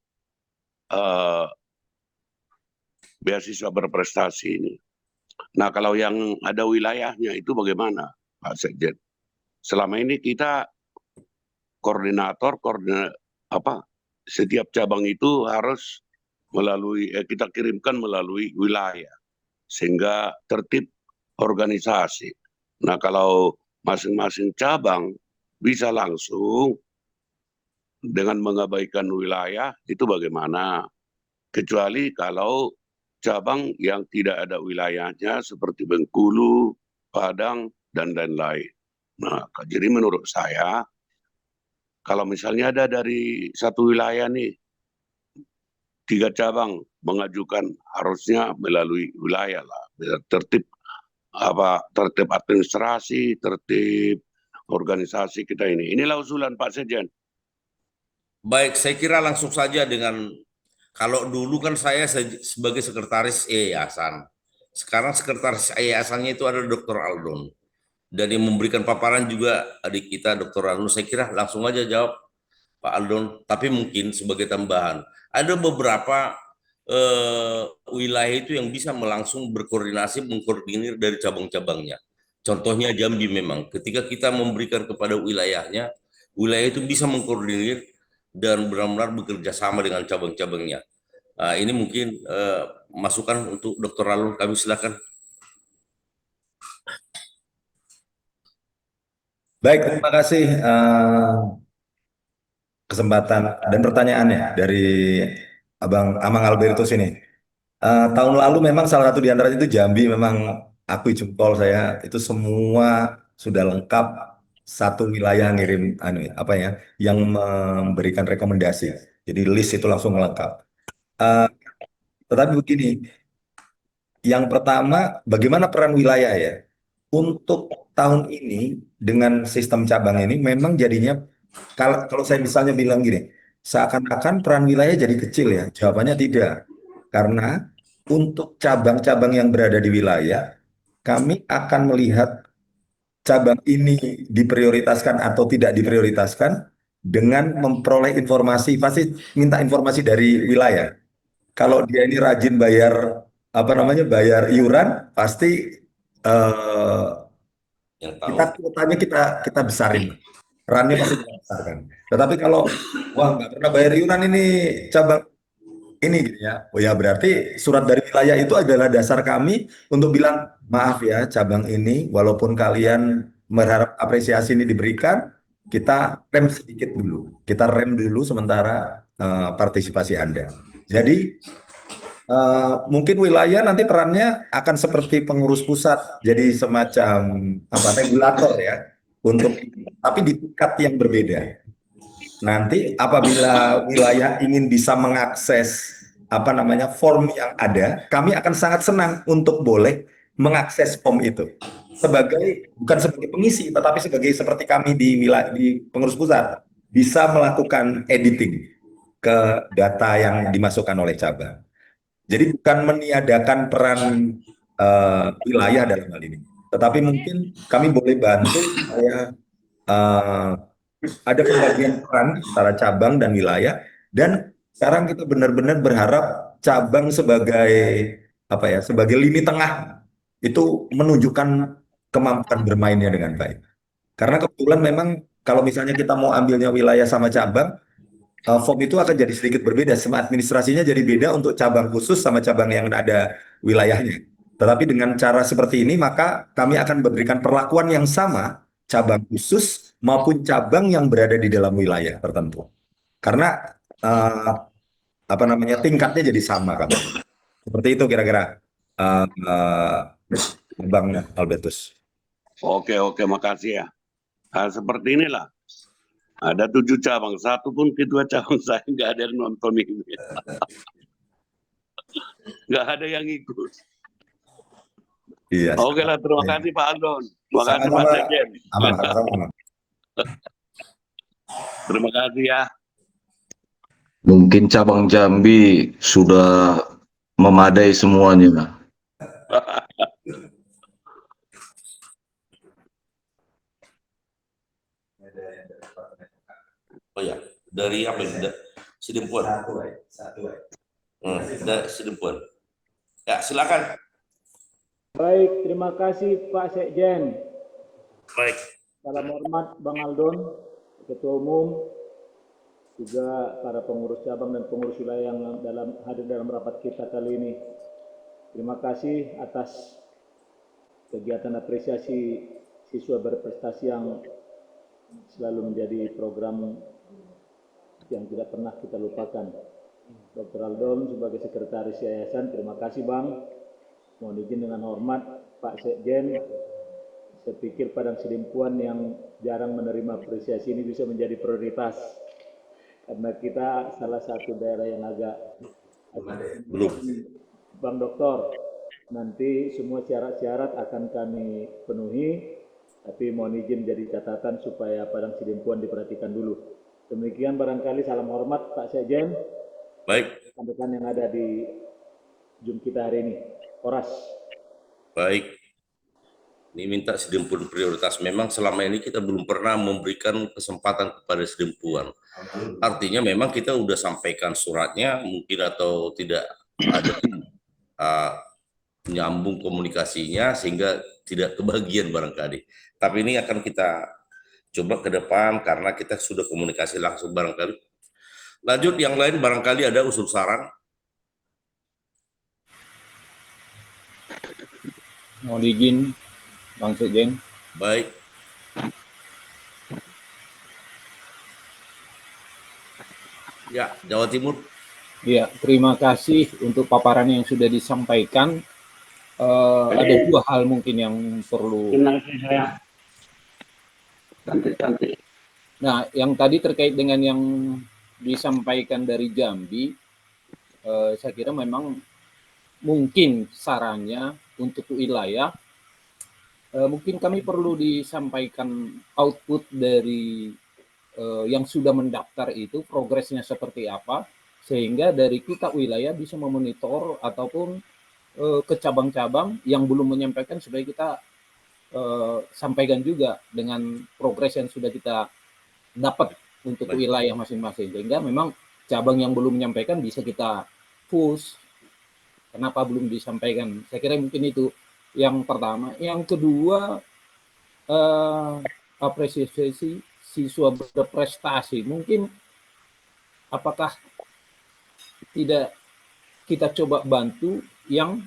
beasiswa berprestasi ini. Nah, kalau yang ada wilayahnya itu bagaimana, Pak Sekjen? Selama ini kita setiap cabang itu harus melalui kita kirimkan melalui wilayah sehingga tertib organisasi. Nah, kalau masing-masing cabang bisa langsung dengan mengabaikan wilayah itu bagaimana? Kecuali kalau cabang yang tidak ada wilayahnya seperti Bengkulu, Padang, dan lain-lain. Nah, jadi menurut saya kalau misalnya ada dari satu wilayah nih 3 cabang mengajukan, harusnya melalui wilayah lah, biar tertib tertib administrasi, tertib organisasi kita ini. Inilah usulan Pak Sekjen. Baik, saya kira langsung saja dengan, kalau dulu kan saya sebagai sekretaris yayasan, sekarang sekretaris yayasannya itu ada Dr. Aldon, dan yang memberikan paparan juga adik kita Dr. Aldon. Saya kira langsung aja jawab Pak Aldon, tapi mungkin sebagai tambahan, ada beberapa wilayah itu yang bisa langsung berkoordinasi, mengkoordinir dari cabang-cabangnya. Contohnya Jambi memang, ketika kita memberikan kepada wilayahnya, wilayah itu bisa mengkoordinir dan benar-benar bekerja sama dengan cabang-cabangnya. Ini mungkin masukan untuk Dr. Alun, kami silakan. Baik, terima kasih kesempatan dan pertanyaannya dari Abang Amang Albertus ini. Tahun lalu memang salah satu di antaranya itu Jambi, memang akui jempol saya, itu semua sudah lengkap, satu wilayah ngirim yang memberikan rekomendasi. Jadi list itu langsung lengkap. Tetapi begini, yang pertama bagaimana peran wilayah ya? Untuk tahun ini dengan sistem cabang ini memang jadinya kalau saya misalnya bilang gini, seakan-akan peran wilayah jadi kecil ya. Jawabannya tidak. Karena untuk cabang-cabang yang berada di wilayah, kami akan melihat cabang ini diprioritaskan atau tidak diprioritaskan dengan memperoleh informasi, pasti minta informasi dari wilayah. Kalau dia ini rajin bayar bayar iuran, pasti kuotanya kita besarin, perannya pasti kita besarkan. Tetapi kalau wah nggak pernah bayar iuran ini cabang ini gitu ya, oh ya berarti surat dari wilayah itu adalah dasar kami untuk bilang maaf ya cabang ini, walaupun kalian berharap apresiasi ini diberikan, kita rem sedikit dulu, kita rem dulu sementara partisipasi Anda. Jadi mungkin wilayah nanti perannya akan seperti pengurus pusat, jadi semacam regulator ya untuk, tapi di tingkat yang berbeda. Nanti apabila wilayah ingin bisa mengakses apa namanya form yang ada, kami akan sangat senang untuk boleh mengakses form itu bukan sebagai pengisi, tetapi seperti kami di pengurus pusat bisa melakukan editing ke data yang dimasukkan oleh cabang. Jadi bukan meniadakan peran wilayah dalam hal ini, tetapi mungkin kami boleh bantu supaya eh, ada pembagian peran antara cabang dan wilayah. Dan sekarang kita benar-benar berharap cabang sebagai apa ya, sebagai lini tengah itu menunjukkan kemampuan bermainnya dengan baik. Karena kebetulan memang kalau misalnya kita mau ambilnya wilayah sama cabang, form itu akan jadi sedikit berbeda. Semua administrasinya jadi beda untuk cabang khusus sama cabang yang ada wilayahnya. Tetapi dengan cara seperti ini, maka kami akan memberikan perlakuan yang sama cabang khusus maupun cabang yang berada di dalam wilayah tertentu. Karena eh, apa namanya tingkatnya jadi sama kan. Seperti itu kira-kira, eh, eh, Bang Albertus. Oke, makasih ya. Nah, seperti inilah. Ada 7 cabang, satu pun ketua cabang saya nggak ada yang nonton ini. Nggak ada yang ikut. Iya. Oke lah, terima kasih Pak Aldon. Terima kasih Pak Sama-sama. Sekjen. Aman, sama-sama. Terima kasih ya. Mungkin cabang Jambi sudah memadai semuanya. Oh ya, dari apa ini? Sidempuan. Dari Sidempuan. Ya, silakan. Baik, terima kasih Pak Sekjen. Baik. Salam hormat Bang Aldon, Ketua Umum, juga para pengurus cabang dan pengurus wilayah yang hadir dalam rapat kita kali ini. Terima kasih atas kegiatan apresiasi siswa berprestasi yang selalu menjadi program yang tidak pernah kita lupakan. Dr. Aldon sebagai sekretaris yayasan, terima kasih Bang. Mohon izin dengan hormat Pak Sekjen, saya pikir Padang Sidempuan yang jarang menerima apresiasi ini bisa menjadi prioritas. Karena kita salah satu daerah yang agak belum. Bang Doktor, nanti semua syarat-syarat akan kami penuhi, tapi mohon izin jadi catatan supaya Padang Sidempuan diperhatikan dulu. Demikian barangkali salam hormat Pak Sekjen. Baik. Rekan-rekan yang ada di Zoom kita hari ini. Horas. Baik. Ini minta Sidempuan prioritas. Memang selama ini kita belum pernah memberikan kesempatan kepada Sidempuan. Artinya memang kita udah sampaikan suratnya mungkin atau tidak ada nyambung komunikasinya sehingga tidak kebagian barangkali. Tapi ini akan kita coba ke depan karena kita sudah komunikasi langsung barangkali. Lanjut yang lain barangkali ada usul saran. Mohon izin Bang Sekjen. Baik. Ya, Jawa Timur. Ya, terima kasih untuk paparan yang sudah disampaikan. Ada dua hal mungkin yang perlu. Cantik. Nah, yang tadi terkait dengan yang disampaikan dari Jambi, saya kira memang mungkin sarannya untuk wilayah, mungkin kami perlu disampaikan output dari yang sudah mendaftar itu, progresnya seperti apa, sehingga dari kita wilayah bisa memonitor ataupun ke cabang-cabang yang belum menyampaikan supaya kita sampaikan juga dengan progres yang sudah kita dapat untuk wilayah masing-masing, sehingga memang cabang yang belum menyampaikan bisa kita push. Kenapa belum disampaikan? Saya kira mungkin itu yang pertama. Yang kedua, apresiasi siswa berprestasi. Mungkin apakah tidak kita coba bantu yang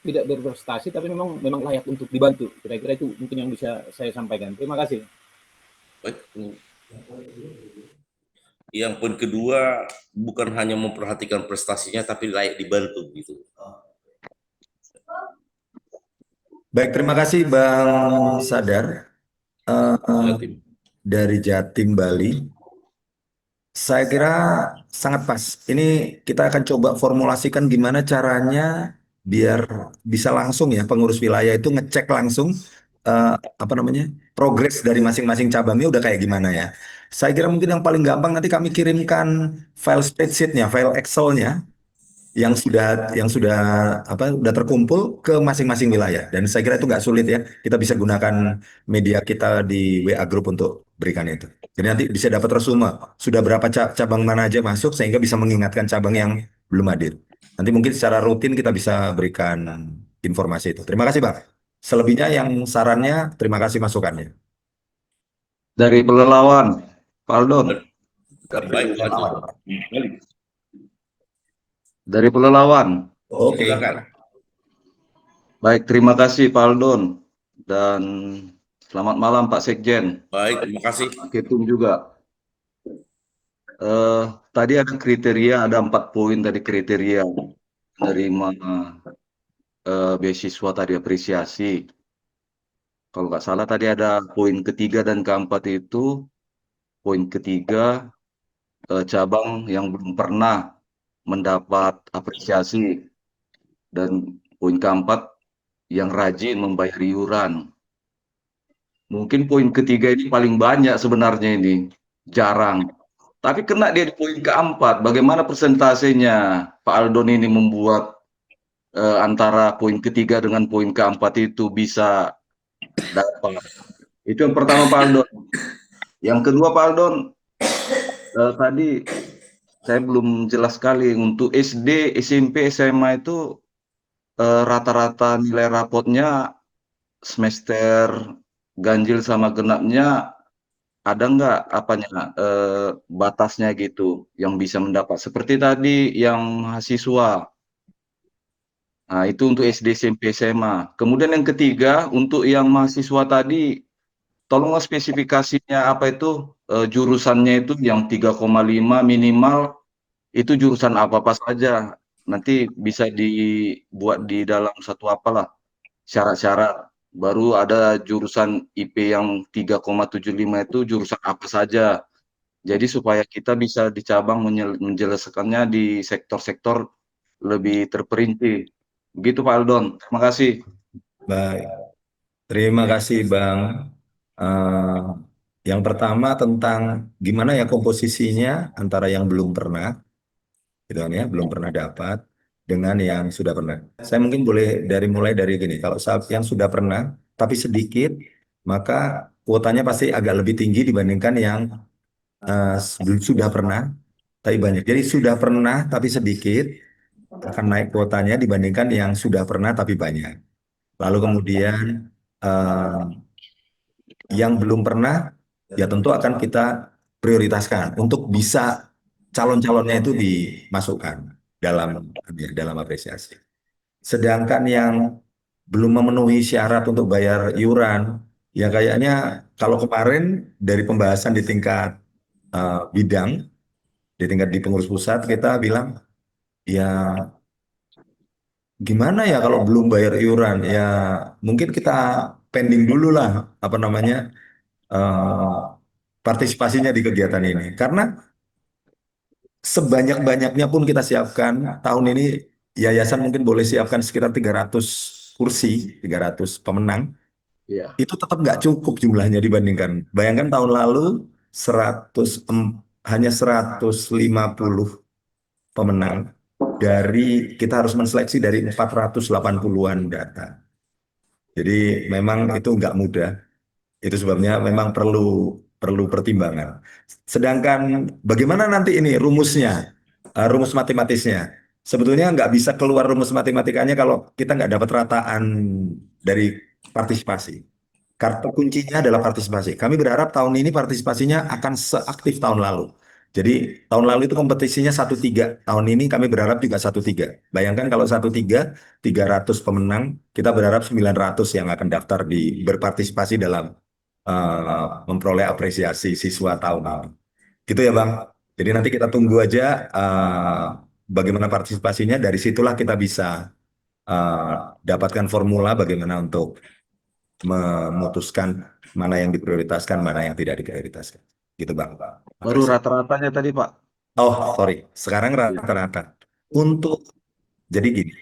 tidak berprestasi tapi memang layak untuk dibantu. Kira-kira itu mungkin yang bisa saya sampaikan. Terima kasih. Baik. Yang poin kedua bukan hanya memperhatikan prestasinya tapi layak dibantu gitu. Baik, terima kasih Bang Sadar. Dari Jatim Bali. Saya kira sangat pas. Ini kita akan coba formulasikan gimana caranya biar bisa langsung ya pengurus wilayah itu ngecek langsung eh, apa namanya progres dari masing-masing cabangnya udah kayak gimana ya. Saya kira mungkin yang paling gampang nanti kami kirimkan file spreadsheet-nya, file Excel-nya yang sudah apa udah terkumpul ke masing-masing wilayah. Dan saya kira itu nggak sulit ya. Kita bisa gunakan media kita di WA Group untuk berikan itu. Jadi nanti bisa dapat resume sudah berapa cabang mana aja masuk sehingga bisa mengingatkan cabang yang belum hadir. Nanti mungkin secara rutin kita bisa berikan informasi itu. Terima kasih Bang. Selebihnya yang sarannya terima kasih masukannya. Dari Pelelawan, Pak Aldon. Baik, lanjut. Dari Pelelawan. Oke. Silakan. Baik, terima kasih Pak Aldon. Dan selamat malam Pak Sekjen. Baik, terima kasih. Ketum juga. Tadi ada kriteria, ada 4 poin tadi kriteria menerima beasiswa tadi apresiasi. Kalau nggak salah tadi ada poin ketiga dan keempat itu. Poin ketiga, cabang yang belum pernah mendapat apresiasi. Dan poin keempat, yang rajin membayar iuran. Mungkin poin ketiga ini paling banyak sebenarnya ini. Jarang. Tapi kena dia di poin keempat. Bagaimana persentasenya Pak Aldon ini membuat antara poin ketiga dengan poin keempat itu bisa dapat. Itu yang pertama Pak Aldon. Yang kedua Pak Aldon, tadi saya belum jelas sekali untuk SD, SMP, SMA itu rata-rata nilai rapotnya semester ganjil sama genapnya ada nggak apanya batasnya gitu yang bisa mendapat seperti tadi yang mahasiswa. Nah, itu untuk SD, SMP, SMA. Kemudian yang ketiga untuk yang mahasiswa tadi tolonglah spesifikasinya apa itu jurusannya itu yang 3,5 minimal itu jurusan apa saja. Nanti bisa dibuat di dalam satu apalah syarat-syarat. Baru ada jurusan IP yang 3,75 itu jurusan apa saja. Jadi supaya kita bisa di cabang menjelaskannya di sektor-sektor lebih terperinci. Begitu Pak Aldon. Terima kasih. Baik. Terima kasih Bang. Eh, yang pertama tentang gimana ya komposisinya antara yang belum pernah, gitu kan ya, belum pernah dapat dengan yang sudah pernah. Saya mungkin boleh mulai dari gini. Kalau yang sudah pernah tapi sedikit, maka kuotanya pasti agak lebih tinggi dibandingkan yang sudah pernah tapi banyak. Jadi sudah pernah tapi sedikit akan naik kuotanya dibandingkan yang sudah pernah tapi banyak. Lalu kemudian eh, yang belum pernah, ya tentu akan kita prioritaskan untuk bisa calon-calonnya itu dimasukkan dalam apresiasi. Sedangkan yang belum memenuhi syarat untuk bayar iuran, ya kayaknya kalau kemarin dari pembahasan di tingkat bidang, di tingkat di pengurus pusat kita bilang, ya gimana ya kalau belum bayar iuran, ya mungkin kita pending dulu lah, apa namanya, eh, partisipasinya di kegiatan ini. Karena sebanyak-banyaknya pun kita siapkan, tahun ini yayasan mungkin boleh siapkan sekitar 300 kursi, 300 pemenang, Ya. itu tetap nggak cukup jumlahnya dibandingkan. Bayangkan tahun lalu 100, hanya 150 pemenang, kita harus menseleksi dari 480-an data. Jadi memang itu nggak mudah. Itu sebabnya memang perlu pertimbangan. Sedangkan bagaimana nanti ini rumusnya, rumus matematisnya? Sebetulnya nggak bisa keluar rumus matematikanya kalau kita nggak dapat rataan dari partisipasi. Kartu kuncinya adalah partisipasi. Kami berharap tahun ini partisipasinya akan seaktif tahun lalu. Jadi tahun lalu itu kompetisinya 1-3. Tahun ini kami berharap juga 1-3. Bayangkan kalau 1-3, 300 pemenang, kita berharap 900 yang akan daftar berpartisipasi dalam memperoleh apresiasi siswa tahun lalu. Gitu ya Bang. Jadi nanti kita tunggu aja bagaimana partisipasinya. Dari situlah kita bisa dapatkan formula bagaimana untuk memutuskan mana yang diprioritaskan, mana yang tidak diprioritaskan. gitu Bang. Baru Makasih. rata-ratanya tadi, Pak. Oh, sorry. Sekarang rata-rata. Untuk, jadi gini,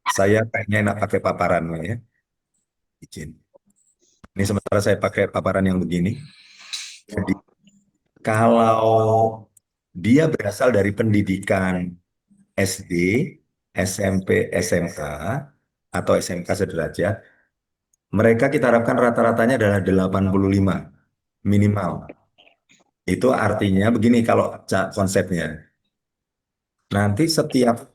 saya kayaknya enak pakai paparan ya. Izin. Ini sementara saya pakai paparan yang begini. Jadi, kalau dia berasal dari pendidikan SD, SMP, SMA, atau SMK sederajat, mereka kita harapkan rata-ratanya adalah 85 minimal. Itu artinya begini kalau konsepnya. Nanti setiap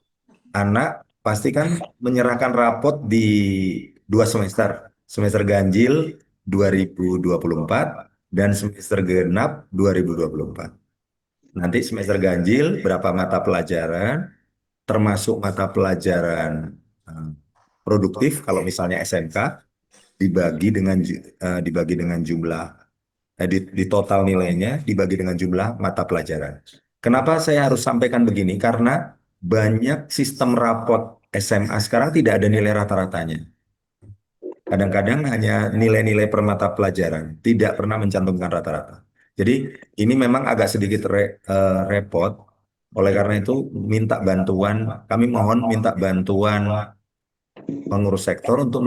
anak pasti kan menyerahkan rapot di 2 semester. Semester ganjil 2024 dan semester genap 2024. Nanti semester ganjil berapa mata pelajaran, termasuk mata pelajaran eh, produktif kalau misalnya SMK dibagi dengan jumlah di total nilainya dibagi dengan jumlah mata pelajaran. Kenapa saya harus sampaikan begini? Karena banyak sistem rapot SMA sekarang tidak ada nilai rata-ratanya. Kadang-kadang hanya nilai-nilai per mata pelajaran, tidak pernah mencantumkan rata-rata. Jadi ini memang agak sedikit repot. Oleh karena itu kami mohon minta bantuan pengurus sektor untuk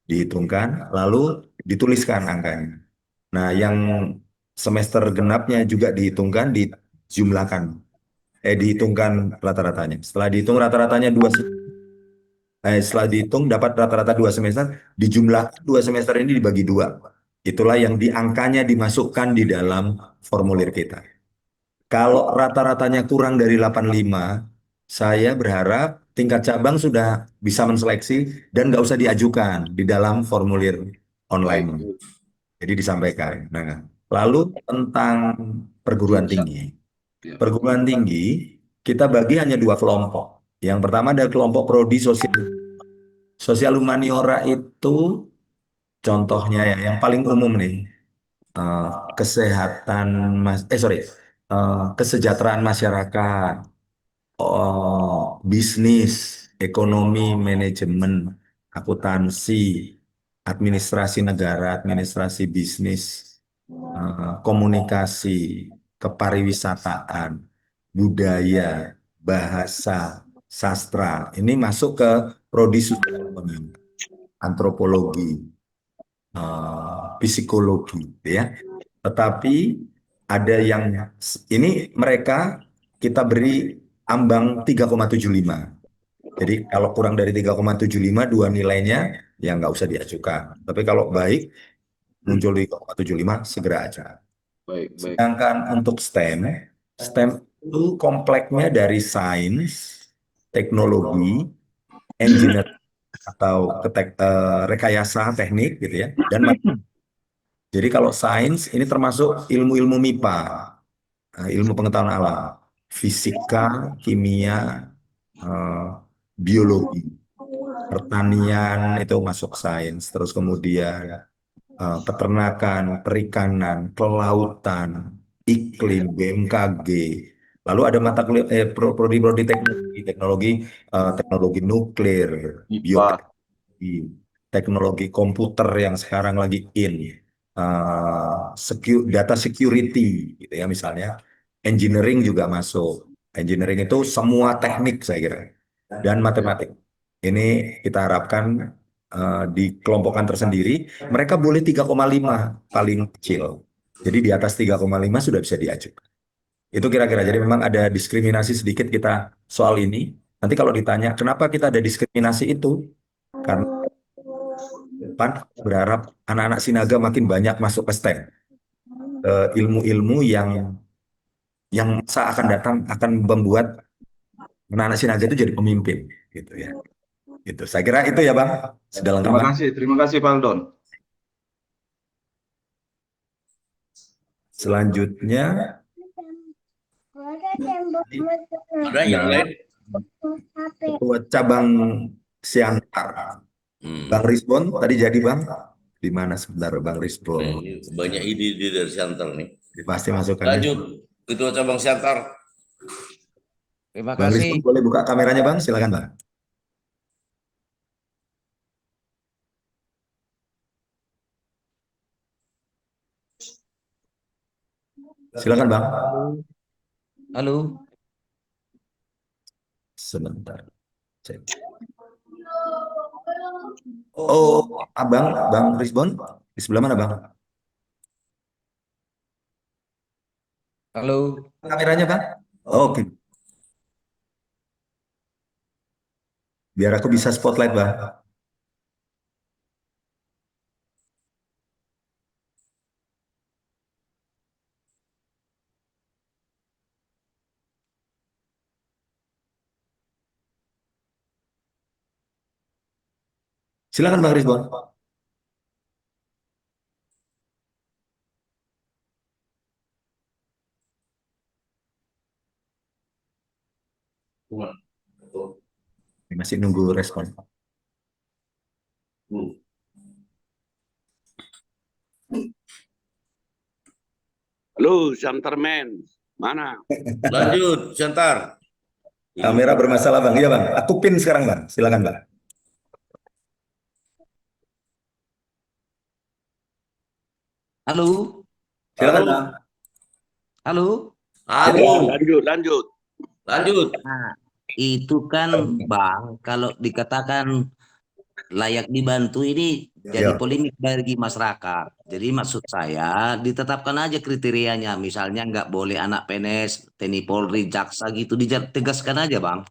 dihitungkan, lalu dituliskan angkanya. Nah, yang semester genapnya juga dihitungkan rata-ratanya. Setelah dihitung dapat rata-rata 2 semester, dijumlah 2 semester ini dibagi 2. Itulah yang angkanya dimasukkan di dalam formulir kita. Kalau rata-ratanya kurang dari 85, saya berharap tingkat cabang sudah bisa menseleksi dan nggak usah diajukan di dalam formulir online. Baik. Jadi disampaikan. Nah, lalu tentang perguruan tinggi. Ya. Perguruan tinggi kita bagi hanya 2 kelompok. Yang pertama ada kelompok prodi sosial. Sosial humaniora itu contohnya ya, yang paling umum nih, eh, kesehatan kesejahteraan masyarakat, bisnis, ekonomi, manajemen, akuntansi, administrasi negara, administrasi bisnis, komunikasi, kepariwisataan, budaya, bahasa, sastra. Ini masuk ke prodi sosial ekonomi, antropologi, psikologi, ya. Tetapi ada yang ini mereka kita beri ambang 3,75. Jadi kalau kurang dari 3,75 dua nilainya ya nggak usah diajukan. Tapi kalau baik muncul di 3,75 segera aja. Baik, baik. Sedangkan untuk STEM itu kompleksnya dari sains, teknologi, engineering atau rekayasa teknik gitu ya, dan jadi kalau sains ini termasuk ilmu-ilmu MIPA, ilmu pengetahuan alam, fisika, kimia, eh, biologi, pertanian itu masuk sains, terus kemudian peternakan, perikanan, kelautan, iklim, BMKG. Lalu ada mata kuliah prodi-prodi teknologi nuklir, IPA. teknologi komputer yang sekarang lagi data security gitu ya misalnya, engineering juga masuk. Engineering itu semua teknik saya kira dan matematik. Ini kita harapkan dikelompokkan tersendiri. Mereka boleh 3,5 paling kecil. Jadi di atas 3,5 sudah bisa diajukan. Itu kira-kira. Jadi memang ada diskriminasi sedikit kita soal ini. Nanti kalau ditanya kenapa kita ada diskriminasi itu, karena depan berharap anak-anak Sinaga makin banyak masuk ke STEM, ilmu-ilmu yang masa akan datang akan membuat anak-anak Sinaga itu jadi pemimpin, gitu ya. Gitu. Saya kira itu ya Bang. Sudah lengkap Bang. Terima kasih Pak Aldon. Selanjutnya Ada yang lain? Ketua Cabang Siantar, Bang Risbon tadi jadi Bang. Di mana sebentar Bang Risbon? Ini banyak ide-ide dari Siantar nih. Pasti masukan. Lanjut, Ketua Cabang Siantar. Terima Bang kasih. Risbon boleh buka kameranya Bang, silakan Bang. Silakan Bang. Halo. Halo. Sebentar. Cek. Oh, Abang, Bang Rizbon, di sebelah mana Bang? Halo. Kameranya Bang? Oh, oke, biar aku bisa spotlight Bang. Silakan Bang Rizbon. Masih nunggu respon. Halo, Santerman. Mana? Lanjut, Siantar. Kamera bermasalah Bang. Iya Bang. Aku pin sekarang Bang. Silakan Bang. Halo. Silakan Halo. Bang. Halo. Halo. Ya, lanjut, lanjut. Lanjut. Nah, itu kan Bang, kalau dikatakan layak dibantu ini jadi Ya. polemik bagi masyarakat. Jadi maksud saya ditetapkan aja kriterianya. Misalnya nggak boleh anak PNS, TNI Polri, Jaksa gitu. Ditegaskan aja Bang.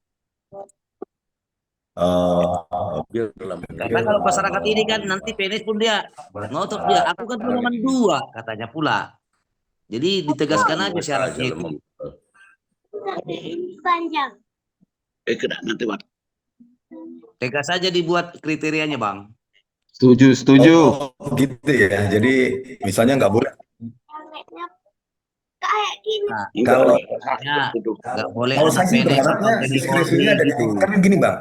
Biar dalam Karena kalau masyarakat ini kan nanti PNS pun dia ngotot dia. Aku kan cuma dua katanya pula. Jadi ditegaskan aja mereka aja syaratnya itu. lemah. Kena nanti, Pak. Tegas saja dibuat kriterianya Bang. Setuju, setuju. Oh, gitu ya. Jadi misalnya nggak boleh. Nah, Enggak, Kalau misalnya nggak boleh kalau anak saya sih PNS atau berharapnya TNI Polri diskresinya ada di gitu. karena gini Bang.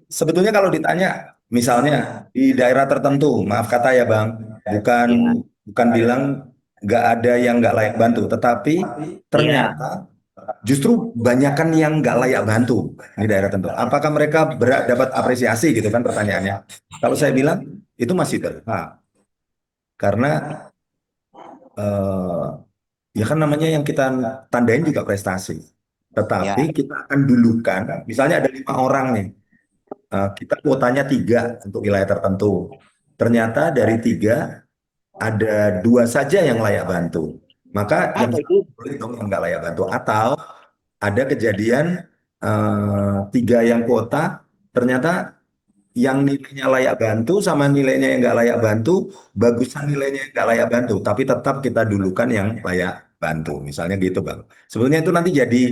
Sebetulnya kalau ditanya, misalnya di daerah tertentu, maaf kata ya Bang, bukan Ya, bukan bilang nggak ada yang nggak layak bantu, tetapi iya. ternyata justru banyakan yang nggak layak bantu di daerah tertentu. Apakah mereka dapat apresiasi gitu kan pertanyaannya? Kalau saya bilang itu masih berhak, karena eh, ya kan namanya yang kita tandain juga prestasi. Ya, Tetapi kita akan dulukan, misalnya ada 5 orang nih. Kita kuotanya 3 untuk wilayah tertentu. Ternyata dari 3 ada 2 saja yang layak bantu. Maka yang apa itu? boleh dong yang nggak layak bantu. Atau ada kejadian 3 yang kuota, ternyata yang nilainya layak bantu sama nilainya yang nggak layak bantu, bagusan nilainya yang nggak layak bantu. Tapi tetap kita dulukan yang layak bantu. Misalnya gitu, Bang. Sebenarnya itu nanti jadi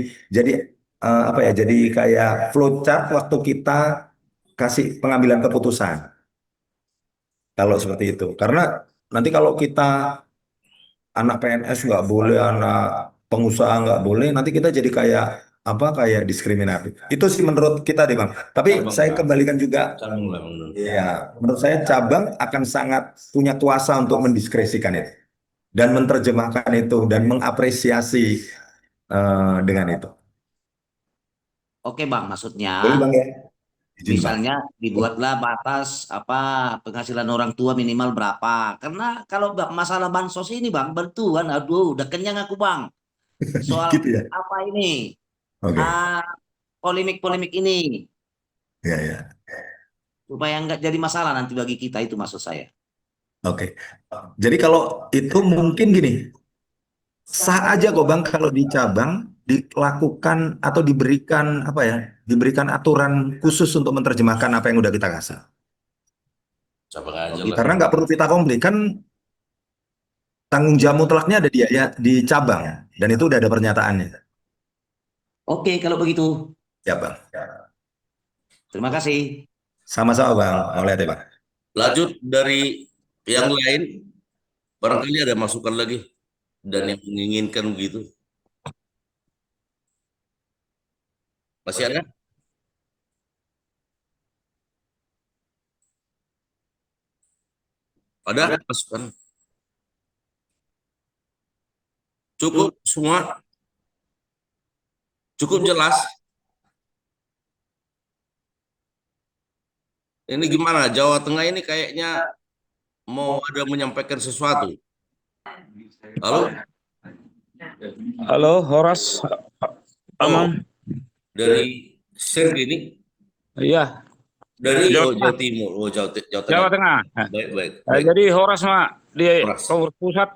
apa ya? Jadi kayak flowchart waktu kita kasih pengambilan keputusan kalau seperti itu. Karena nanti kalau kita anak PNS nggak boleh, anak pengusaha nggak boleh, nanti kita jadi kayak apa kayak diskriminatif. Itu sih menurut kita deh Bang. Tapi saya kembalikan juga, ya menurut saya cabang akan sangat punya kuasa untuk mendiskresikan itu dan menerjemahkan itu dan mengapresiasi dengan itu. Oke Bang, maksudnya Boleh Bang ya? Izin Bang. misalnya dibuatlah batas apa penghasilan orang tua minimal berapa. Karena kalau masalah bansos ini Bang, bantuan, aduh, udah kenyang aku Bang. Soal Gitu ya. apa ini? Oke. Ah, polemik-polemik ini Ya ya. supaya nggak jadi masalah nanti bagi kita itu maksud saya. Oke. Jadi kalau itu mungkin gini, sah aja kok Bang kalau di cabang dilakukan atau diberikan apa ya, diberikan aturan khusus untuk menerjemahkan apa yang udah kita kasih. Cabang Oh aja lah. gitu. Karena nggak perlu kita komplit kan tanggung jawab mutlaknya ada dia ya di cabang dan itu udah ada pernyataannya. Oke kalau begitu. Ya Bang. Terima kasih. Sama-sama Bang. Mau lihat ya Bang. Lanjut dari yang lain, barangkali ada masukan lagi dan yang menginginkan begitu. Masih ada? Ada masukan? Cukup semua? Cukup jelas? Ini gimana? Jawa Tengah ini kayaknya mau ada menyampaikan sesuatu. Halo? Halo, Horas, Amang. Dari Sergi ini, Iya, dari Jawa Jawa Tengah. Timur, Jawa Jawa Tengah. Tengah. Baik, baik, baik. Jadi Horas, Mak, di Horas. pengurus pusat,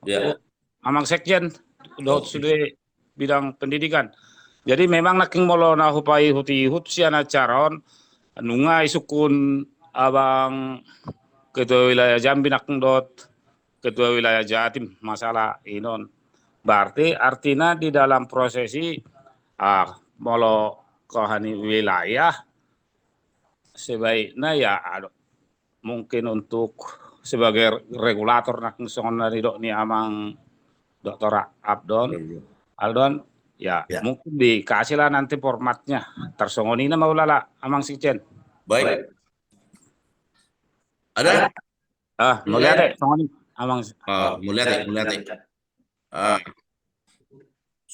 Ya. Amang Sekjen, Oh. sudah bidang pendidikan. Jadi memang naking molo na hupai huti hut siana caron, nunga isukun abang ketua wilayah Jambi nakeng dot, ketua wilayah Jatim masalah inon. Berarti artinya di dalam prosesi molo kohani wilayah sebaiknya ya mungkin untuk sebagai regulator nak songon dari dok ni amang Dr. Aldon ya, Ya. mungkin dikasih lah nanti formatnya tersongoni na maulala amang Sekjen. Baik. Ada? Melihat deh songoni amang. Melihat.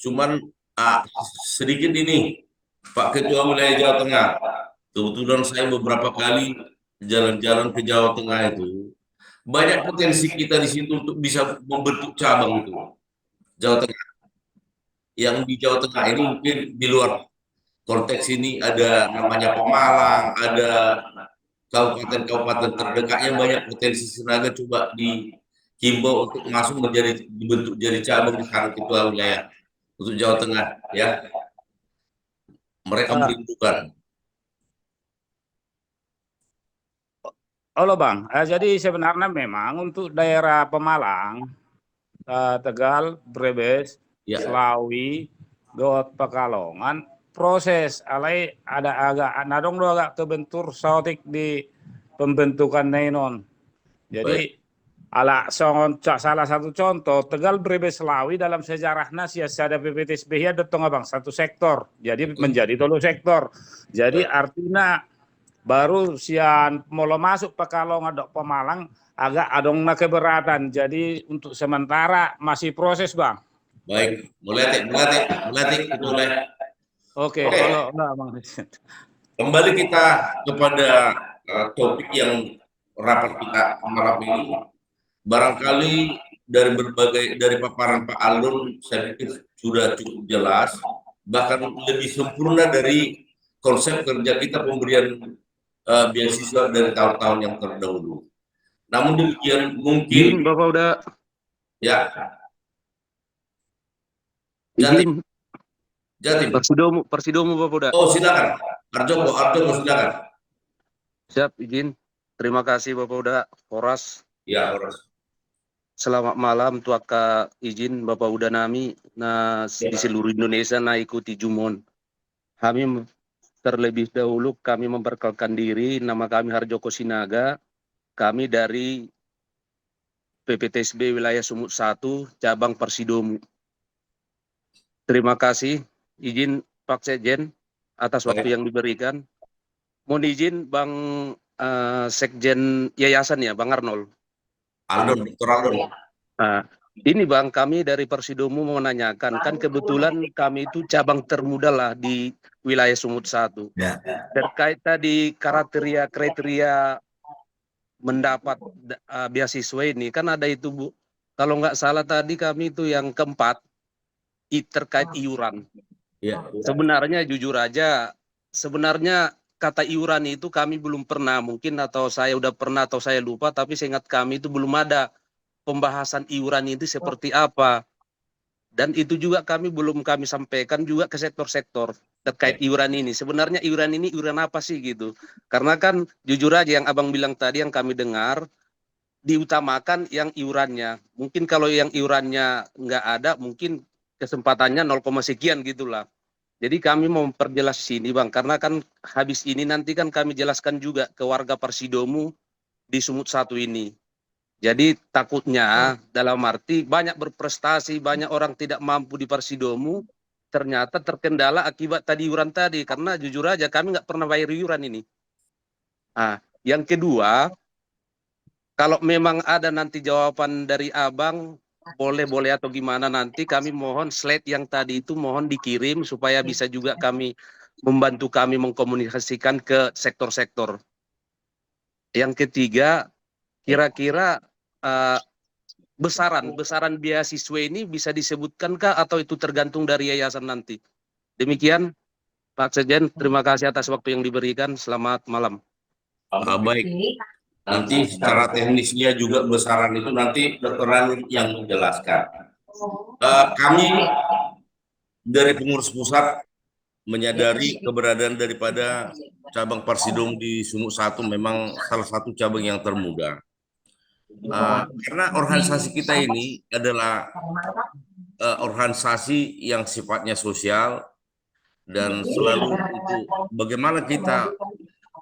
Cuman sedikit ini Pak Ketua Wilayah Jawa Tengah. Kebetulan saya beberapa kali jalan-jalan ke Jawa Tengah itu, banyak potensi kita di situ untuk bisa membentuk cabang itu. Jawa Tengah. Yang di Jawa Tengah ini mungkin di luar konteks ini ada namanya Pemalang, ada kabupaten-kabupaten terdekatnya banyak potensi tenaga, coba dihimbau untuk masuk dibentuk jadi cabang di sana ketua wilayah untuk Jawa Tengah ya. Mereka merindukan. Halo Bang, jadi sebenarnya memang untuk daerah Pemalang, Tegal, Brebes, Ya. Selawi, Dot Pekalongan, proses alai ada agak nadong do agak kebentur sautik di pembentukan nenon. Jadi ala salah satu contoh Tegal, Brebes, Selawi dalam sejarahnya siasada PPTSB ya datang Bang satu sektor. Jadi menjadi tolu sektor. Jadi artinya baru sian molo masuk Pekalongan dok Pemalang agak adong na keberatan. Jadi untuk sementara masih proses Bang. Baik, melatih itu oleh. Oke. Kalau kembali kita kepada topik yang rapat kita malam ini. Barangkali dari paparan Pak Aldon saya pikir sudah cukup jelas, bahkan lebih sempurna dari konsep kerja kita pemberian beasiswa dari tahun-tahun yang terdahulu. Namun demikian mungkin Bapak udah ya. Jatim. Persidomu Bapak udah. Oh silakan, Arjoko silakan. Siap, izin. Terima kasih Bapak udah. Horas. Ya, Horas. Selamat malam tuaka izin Bapak udah nami di seluruh Indonesia ikuti Jumon. Kami terlebih dahulu kami memperkenalkan diri, nama kami Harjoko Sinaga. Kami dari PPTSB Wilayah Sumut 1, cabang Persidomu. Terima kasih izin Pak Sekjen atas waktu yang diberikan. Mohon izin Bang Sekjen Yayasan ya, Bang Arnold. Dr. Aldon. Ini Bang, kami dari Persidomu mau menanyakan, kan kebetulan kami itu cabang termuda lah di wilayah Sumut 1. Ya. Terkait tadi kriteria mendapat beasiswa ini, kan ada itu Bu. Kalau nggak salah tadi kami itu yang keempat, terkait iuran. Ya. Sebenarnya jujur aja, sebenarnya kata iuran itu kami belum pernah, mungkin atau saya udah pernah atau saya lupa, tapi seingat kami itu belum ada pembahasan iuran itu seperti apa. Dan itu juga belum kami sampaikan juga ke sektor-sektor terkait iuran ini. Sebenarnya iuran ini iuran apa sih gitu. Karena kan jujur aja yang Abang bilang tadi yang kami dengar, diutamakan yang iurannya. Mungkin kalau yang iurannya nggak ada, mungkin kesempatannya 0, sekian gitulah. Jadi kami mau memperjelas sini Bang, karena kan habis ini nanti kan kami jelaskan juga ke warga Persidomu di Sumut 1 ini. Jadi takutnya dalam arti banyak berprestasi, banyak orang tidak mampu di Persidomu, ternyata terkendala akibat tadi iuran tadi. Karena jujur aja kami nggak pernah bayar iuran ini. Yang kedua, kalau memang ada nanti jawaban dari Abang, boleh atau gimana nanti kami mohon slide yang tadi itu mohon dikirim supaya bisa juga kami membantu kami mengkomunikasikan ke sektor-sektor. Yang ketiga, kira-kira besaran beasiswa ini bisa disebutkankah atau itu tergantung dari yayasan nanti? Demikian Pak Sekjen, terima kasih atas waktu yang diberikan. Selamat malam. Baik, nanti secara teknisnya juga besaran itu nanti Dr. Ralun yang menjelaskan. Kami dari pengurus pusat menyadari keberadaan daripada cabang Parsidom di Sumut 1 memang salah satu cabang yang termuda. Karena organisasi kita ini adalah organisasi yang sifatnya sosial dan selalu itu bagaimana kita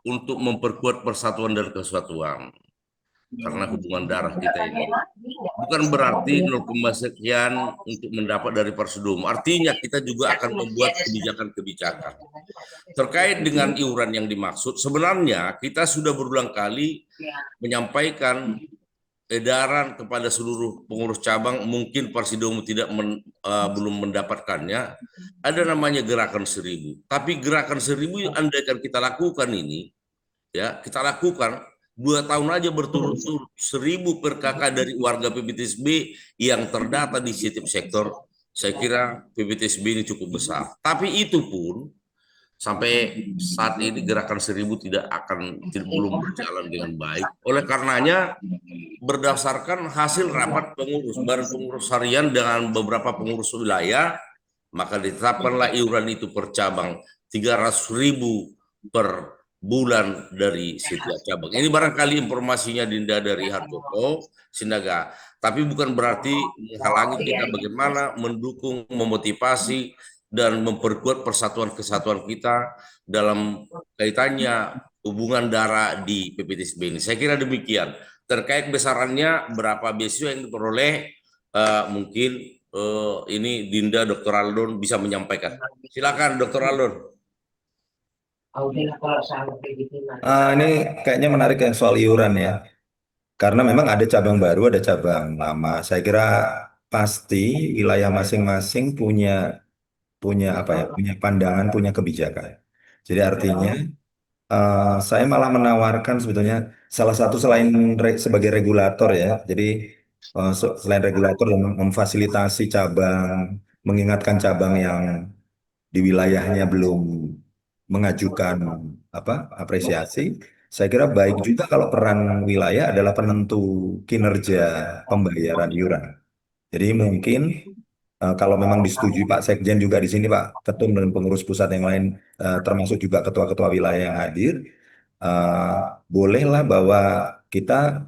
untuk memperkuat persatuan dan kesatuan. Karena hubungan darah kita ini bukan berarti 0, sekian untuk mendapat dari Parsidom. Artinya kita juga akan membuat kebijakan-kebijakan terkait dengan iuran yang dimaksud. Sebenarnya kita sudah berulang kali menyampaikan edaran kepada seluruh pengurus cabang, mungkin Parsidom belum mendapatkannya. Ada namanya Gerakan 1000. Tapi Gerakan 1000 andaikan kita lakukan ini, ya kita lakukan 2 tahun aja berturut-turut 1000 per kakak dari warga PPTSB yang terdata di setiap sektor. Saya kira PPTSB ini cukup besar. Tapi itu pun sampai saat ini Gerakan 1000 belum berjalan dengan baik. Oleh karenanya berdasarkan hasil rapat pengurus, badan pengurus harian dengan beberapa pengurus wilayah, maka ditetapkanlah iuran itu per cabang 300.000 per bulan dari setiap cabang. Ini barangkali informasinya Dinda dari Harjoko, Sinaga. Tapi bukan berarti menghalangi kita bagaimana mendukung, memotivasi, dan memperkuat persatuan kesatuan kita dalam kaitannya hubungan darah di PPTSB ini. Saya kira demikian. Terkait besarannya, berapa beasiswa yang diperoleh, mungkin ini Dinda Dr. Aldon bisa menyampaikan. Silakan Dr. Aldon. Ini kayaknya menarik ya soal iuran ya. Karena memang ada cabang baru, ada cabang lama. Saya kira pasti wilayah masing-masing punya apa ya, punya pandangan, punya kebijakan. Jadi artinya saya malah menawarkan sebetulnya salah satu selain sebagai regulator ya. Jadi selain regulator yang memfasilitasi cabang, mengingatkan cabang yang di wilayahnya belum mengajukan apresiasi. Saya kira baik juga kalau peran wilayah adalah penentu kinerja pembayaran iuran. Jadi mungkin kalau memang disetujui Pak Sekjen juga di sini Pak Ketum dan pengurus pusat yang lain, termasuk juga ketua-ketua wilayah yang hadir, bolehlah bahwa kita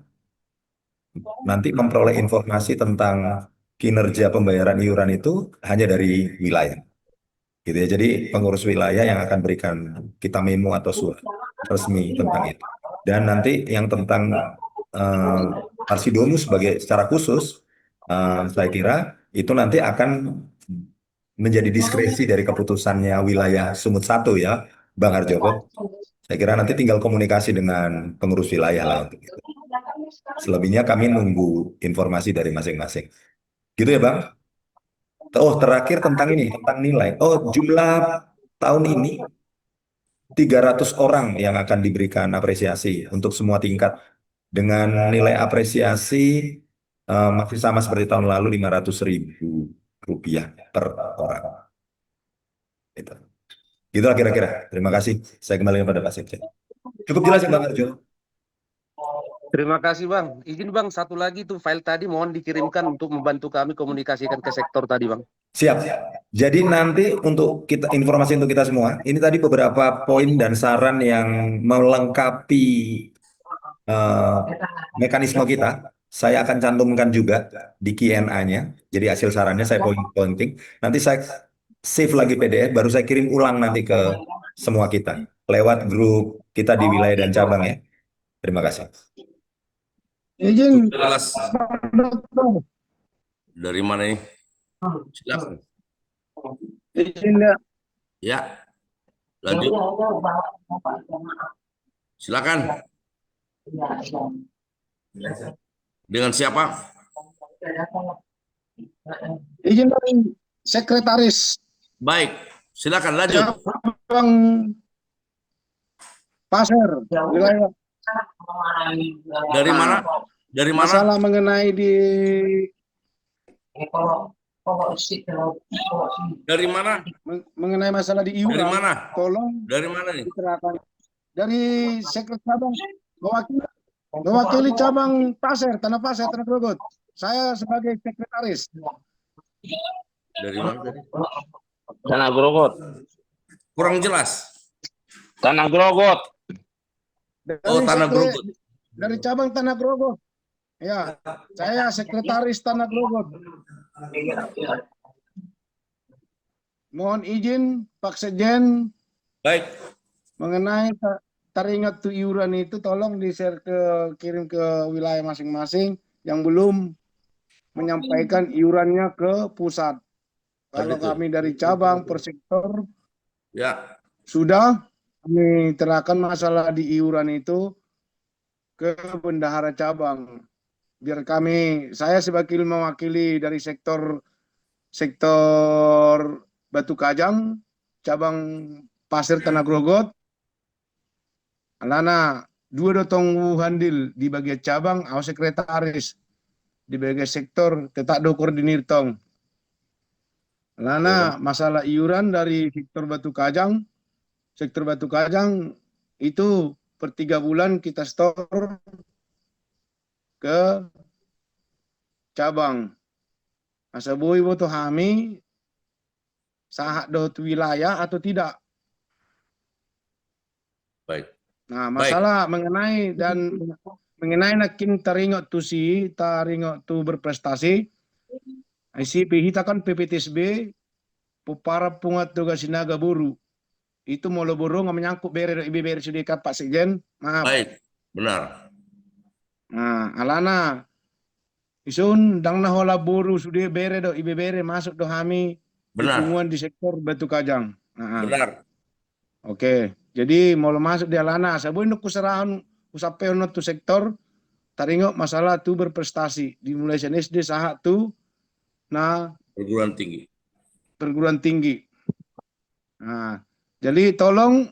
nanti memperoleh informasi tentang kinerja pembayaran iuran itu hanya dari wilayah. Gitu ya. Jadi pengurus wilayah yang akan berikan kita memo atau surat resmi tentang itu. Dan nanti yang tentang Parsidom sebagai secara khusus, saya kira itu nanti akan menjadi diskresi dari keputusannya wilayah Sumut 1 ya, Bang Harjoko. Saya kira nanti tinggal komunikasi dengan pengurus wilayah lah untuk itu. Selebihnya kami nunggu informasi dari masing-masing. Gitu ya Bang? Oh, terakhir tentang ini, tentang nilai. Oh, jumlah tahun ini 300 orang yang akan diberikan apresiasi untuk semua tingkat. Dengan nilai apresiasi masih sama seperti tahun lalu, Rp500.000 per orang. Gitu. Gitulah kira-kira. Terima kasih. Saya kembali kepada Pak Sekjen. Cukup jelas ya Bang Arjo? Terima kasih Bang. Izin Bang, satu lagi tuh file tadi mohon dikirimkan untuk membantu kami komunikasikan ke sektor tadi Bang. Siap. Jadi nanti untuk kita, informasi untuk kita semua, ini tadi beberapa poin dan saran yang melengkapi mekanisme kita. Saya akan cantumkan juga di Q&A-nya. Jadi hasil sarannya saya pointing. Nanti saya save lagi PDF, baru saya kirim ulang nanti ke semua kita lewat grup kita di wilayah dan cabang ya. Terima kasih. Izin Jelas. Dari mana ini? Silakan. izin ya. Ya. Lanjut. Silakan. Dengan siapa? Izin dari sekretaris Baik. Silakan lanjut. cabang Pasir wilayah Dari mana? Dari mana? masalah mengenai di Dari mana? mengenai masalah di Dari iuran, mana? tolong Dari mana nih? diserahkan dari Sekretariat Cabang mewakili cabang Pasir, Tanah Grogot. Saya sebagai sekretaris. Dari mana tadi? Tanah Grogot. Kurang jelas. Tanah Grogot. Oh, Tanah Grogot. Dari cabang Tanah Grogot. Ya, saya sekretaris Tanah Grogot. Mohon izin Pak Sekjen. Baik. Mengenai teringat tuh iuran itu tolong di-share kirim ke wilayah masing-masing yang belum menyampaikan iurannya ke pusat. Kalau kami dari cabang per sektor ya sudah kami terahkan masalah di iuran itu ke bendahara cabang. Biar saya sebagai mewakili dari sektor Batu Kajang, cabang Pasir Tanah Grogot, alana dua dotong handil di bagian cabang, awas sekretaris di bagian sektor tetak do koordinir tong. Alana masalah iuran dari sektor Batu Kajang itu per 3 bulan kita store ke cabang. Asa boy boto hami sahak do wilayah atau tidak. Baik. Nah, masalah mengenai nakin taringot tu berprestasi. ICP kita kan PPTSB para pungat tugas sinaga buru. Itu molo buru nggak menyangkut bere ibe bere sudah Pak Sekjen. Maaf. Baik, benar. Nah, alana isun dang nahola buru sudah bere do ibe bere masuk do hami dukungan di sektor Batu Kajang. Nah, benar. Oke, jadi mau masuk di alana, sabuin nuk kusarahan usapeon tu sektor, taringok masalah tu berprestasi dimulai SD sahak tu, nah perguruan tinggi. Nah, jadi tolong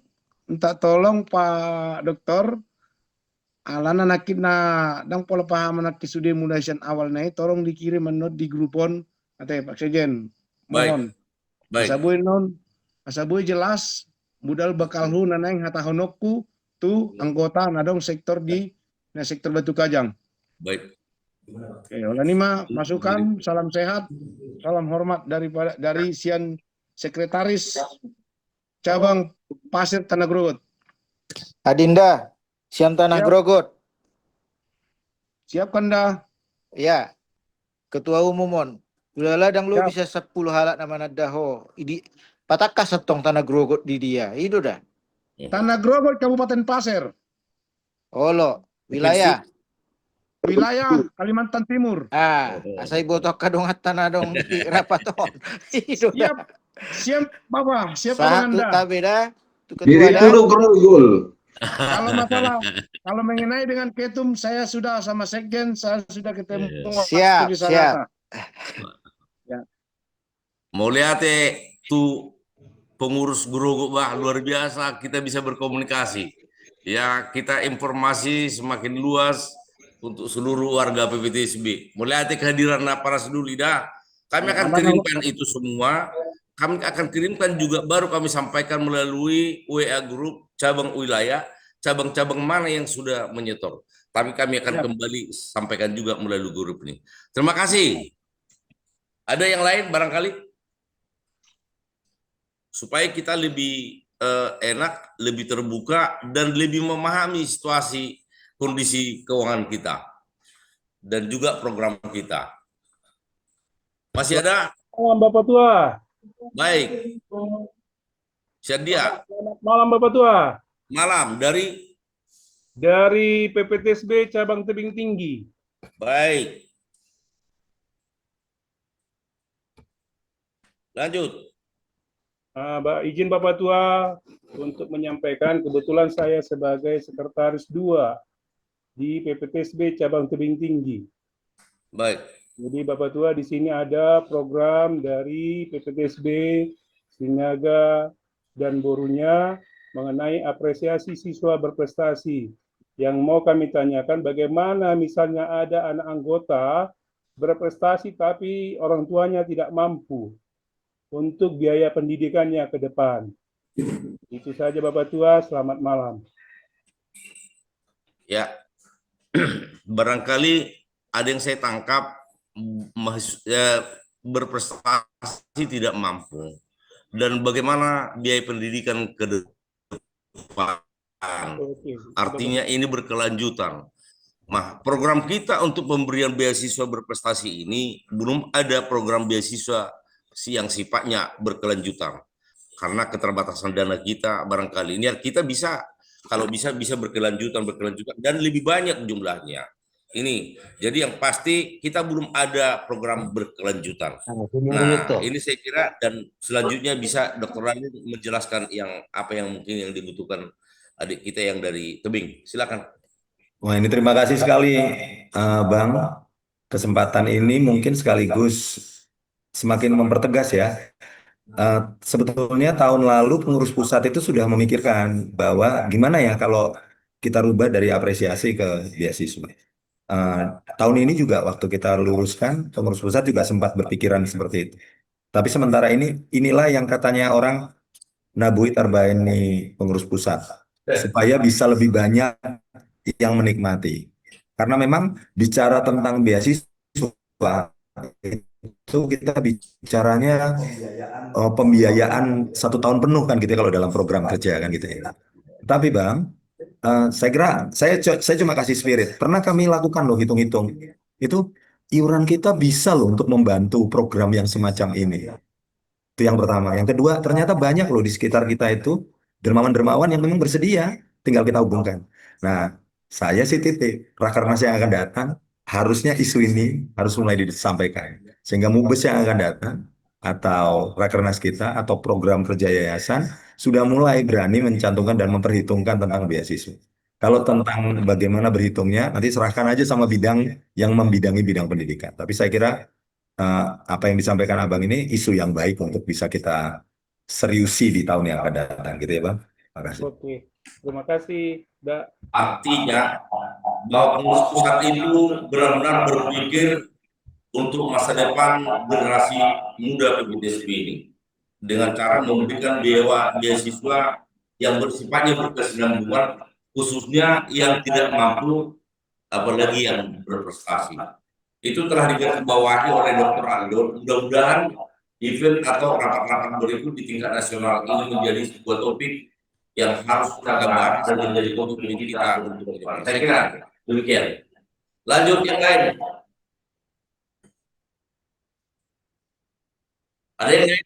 Pak Dokter, alana nakit dang pola paham nakit sudah mulai awal naik, tolong dikirim menot di grupon atau Pak Sekjen. Mohon. Baik. Asaboy jelas budal bakal hu naneng hata honokku tu anggota nadong sektor sektor Batu Kajang. Baik. Oke, oleh masukan, salam sehat, salam hormat dari Sian Sekretaris Cabang Pasir Tanah Grogot. Adinda, Sian Tanah Grogot. Siap Kanda. Ya. Ketua Umumon. Ulala dang lu bisa 10 halat nama nadaho. Idi patakah setong Tanah Grogot di dia. Itu dah. Tanah Grogot Kabupaten Pasir. Olo, wilayah Kalimantan Timur. Asai botok kadong tanah dong di rapaton. Siap Bapak, siap Anda. Tabeda. Kalau mengenai dengan ketum saya sudah sama Sekjen, saya sudah ketemu. Siap. Ya. Mau lihat tuh pengurus Grogot bah luar biasa, kita bisa berkomunikasi. Ya, kita informasi semakin luas untuk seluruh warga PPTSB. Mulai kehadiran para seduli dah. Kami akan kirimkan itu semua. Kami akan kirimkan juga baru kami sampaikan melalui WA Group cabang wilayah, cabang-cabang mana yang sudah menyetor. Tapi kami akan kembali sampaikan juga melalui grup ini. Terima kasih. Ada yang lain barangkali? Supaya kita lebih enak, lebih terbuka, dan lebih memahami situasi kondisi keuangan kita dan juga program kita. Masih ada? Malam Bapak Tua. Baik. Syadia. Malam Bapak Tua. Malam dari PPTSB Cabang Tebing Tinggi. Baik. Lanjut. Izin Bapak Tua untuk menyampaikan, kebetulan saya sebagai sekretaris 2 di PPTSB Cabang Tebing Tinggi. Baik. Jadi Bapak Tua di sini ada program dari PPTSB, Sinaga dan Borunya mengenai apresiasi siswa berprestasi Yang mau kami tanyakan, bagaimana misalnya ada anak anggota berprestasi tapi orang tuanya tidak mampu untuk biaya pendidikannya ke depan. Itu saja Bapak Tua, selamat malam. Ya, barangkali ada yang saya tangkap berprestasi tidak mampu, dan bagaimana biaya pendidikan ke depan. Artinya ini berkelanjutan. Nah, program kita untuk pemberian beasiswa berprestasi ini belum ada program beasiswa yang sifatnya berkelanjutan. Karena keterbatasan dana kita barangkali ini kita bisa, kalau bisa berkelanjutan dan lebih banyak jumlahnya. Ini, jadi yang pasti kita belum ada program berkelanjutan. Nah, ini saya kira, dan selanjutnya bisa Dr. Rani menjelaskan apa yang mungkin yang dibutuhkan adik kita yang dari tebing. Silakan. Wah, ini terima kasih sekali, Bang. Kesempatan ini mungkin sekaligus semakin mempertegas ya. Sebetulnya tahun lalu pengurus pusat itu sudah memikirkan bahwa gimana ya kalau kita rubah dari apresiasi ke beasiswa. Tahun ini juga waktu kita luruskan, pengurus pusat juga sempat berpikiran seperti itu. Tapi sementara inilah yang katanya orang nabui tarbaini pengurus pusat, supaya bisa lebih banyak yang menikmati. Karena memang bicara tentang beasiswa itu kita bicaranya pembiayaan 1 tahun penuh kan gitu ya, kalau dalam program kerja kan gitu ya. Tapi Bang, saya kira saya cuma kasih spirit. Pernah kami lakukan loh hitung-hitung. Itu iuran kita bisa loh untuk membantu program yang semacam ini. Itu yang pertama. Yang kedua, ternyata banyak loh di sekitar kita itu dermawan-dermawan yang memang bersedia. Tinggal kita hubungkan. Nah, saya sih titip Rakernas yang akan datang, harusnya isu ini harus mulai disampaikan. Sehingga Mubes yang akan datang, atau Rakernas kita, atau program kerja yayasan, sudah mulai berani mencantumkan dan memperhitungkan tentang beasiswa. Kalau tentang bagaimana berhitungnya, nanti serahkan aja sama bidang yang membidangi bidang pendidikan. Tapi saya kira apa yang disampaikan Abang ini isu yang baik untuk bisa kita seriusi di tahun yang akan datang, gitu ya Bang. Terima kasih. Oke, terima kasih. Artinya bahwa pengurus pusat itu benar-benar berpikir untuk masa depan generasi muda PPTSB ini dengan cara memberikan beasiswa yang bersifatnya berkesinambungan, khususnya yang tidak mampu, apalagi yang berprestasi. Itu telah digarisbawahi oleh Dr. Aldo. Mudah-mudahan event atau rapat-rapat berikut di tingkat nasional ini menjadi sebuah topik yang harus kita bahas dan menjadi komitmen kita untuk ke depan. Saya kira demikian. Lanjut yang lain. Ada yang lain?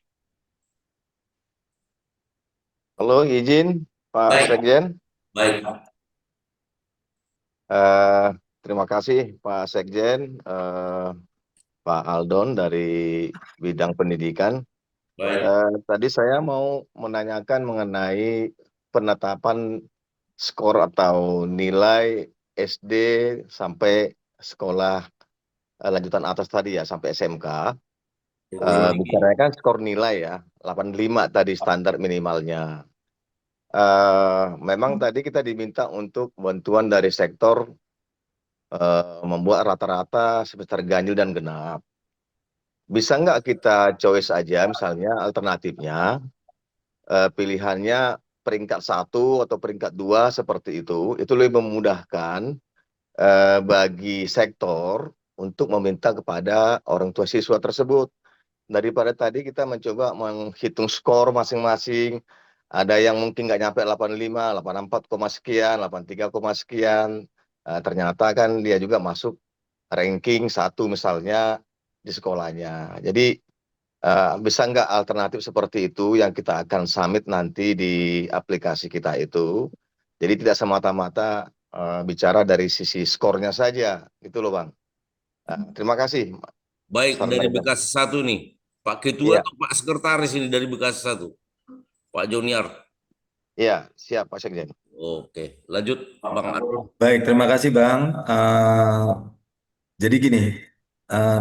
Halo, izin Pak Sekjen. Baik. Terima kasih Pak Sekjen, Pak Aldon dari bidang pendidikan. Tadi saya mau menanyakan mengenai penetapan skor atau nilai SD sampai sekolah lanjutan atas tadi ya, sampai SMK. Bicaranya kan skor nilai ya, 85 tadi standar minimalnya. Memang tadi kita diminta untuk bantuan dari sektor membuat rata-rata semester ganjil dan genap. Bisa nggak kita choice aja misalnya alternatifnya, pilihannya peringkat 1 atau peringkat 2 seperti itu lebih memudahkan bagi sektor untuk meminta kepada orang tua siswa tersebut. Daripada tadi kita mencoba menghitung skor masing-masing, ada yang mungkin nggak nyampe 85, 84, sekian, 83, sekian. Ternyata kan dia juga masuk ranking 1 misalnya di sekolahnya. Jadi bisa nggak alternatif seperti itu yang kita akan submit nanti di aplikasi kita itu. Jadi tidak semata-mata bicara dari sisi skornya saja, gitu loh Bang. Terima kasih. Baik, dari Bekasi 1 nih, Pak Ketua atau Pak Sekretaris ini dari Bekasi 1? Pak Junior. Iya, siap Pak Sekjen. Oke, lanjut Bang Ardo. Baik, terima kasih Bang. Jadi gini,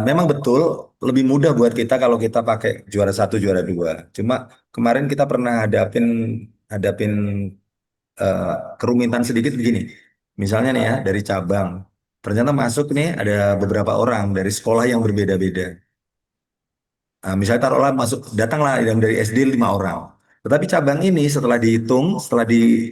memang betul lebih mudah buat kita kalau kita pakai juara 1, juara 2. Cuma kemarin kita pernah hadapin kerumitan sedikit begini. Misalnya nih ya, dari cabang. Ternyata masuk nih ada beberapa orang dari sekolah yang berbeda-beda. Nah, misalnya taruhlah masuk, datanglah yang dari SD 5 orang. Tetapi cabang ini setelah dihitung, setelah di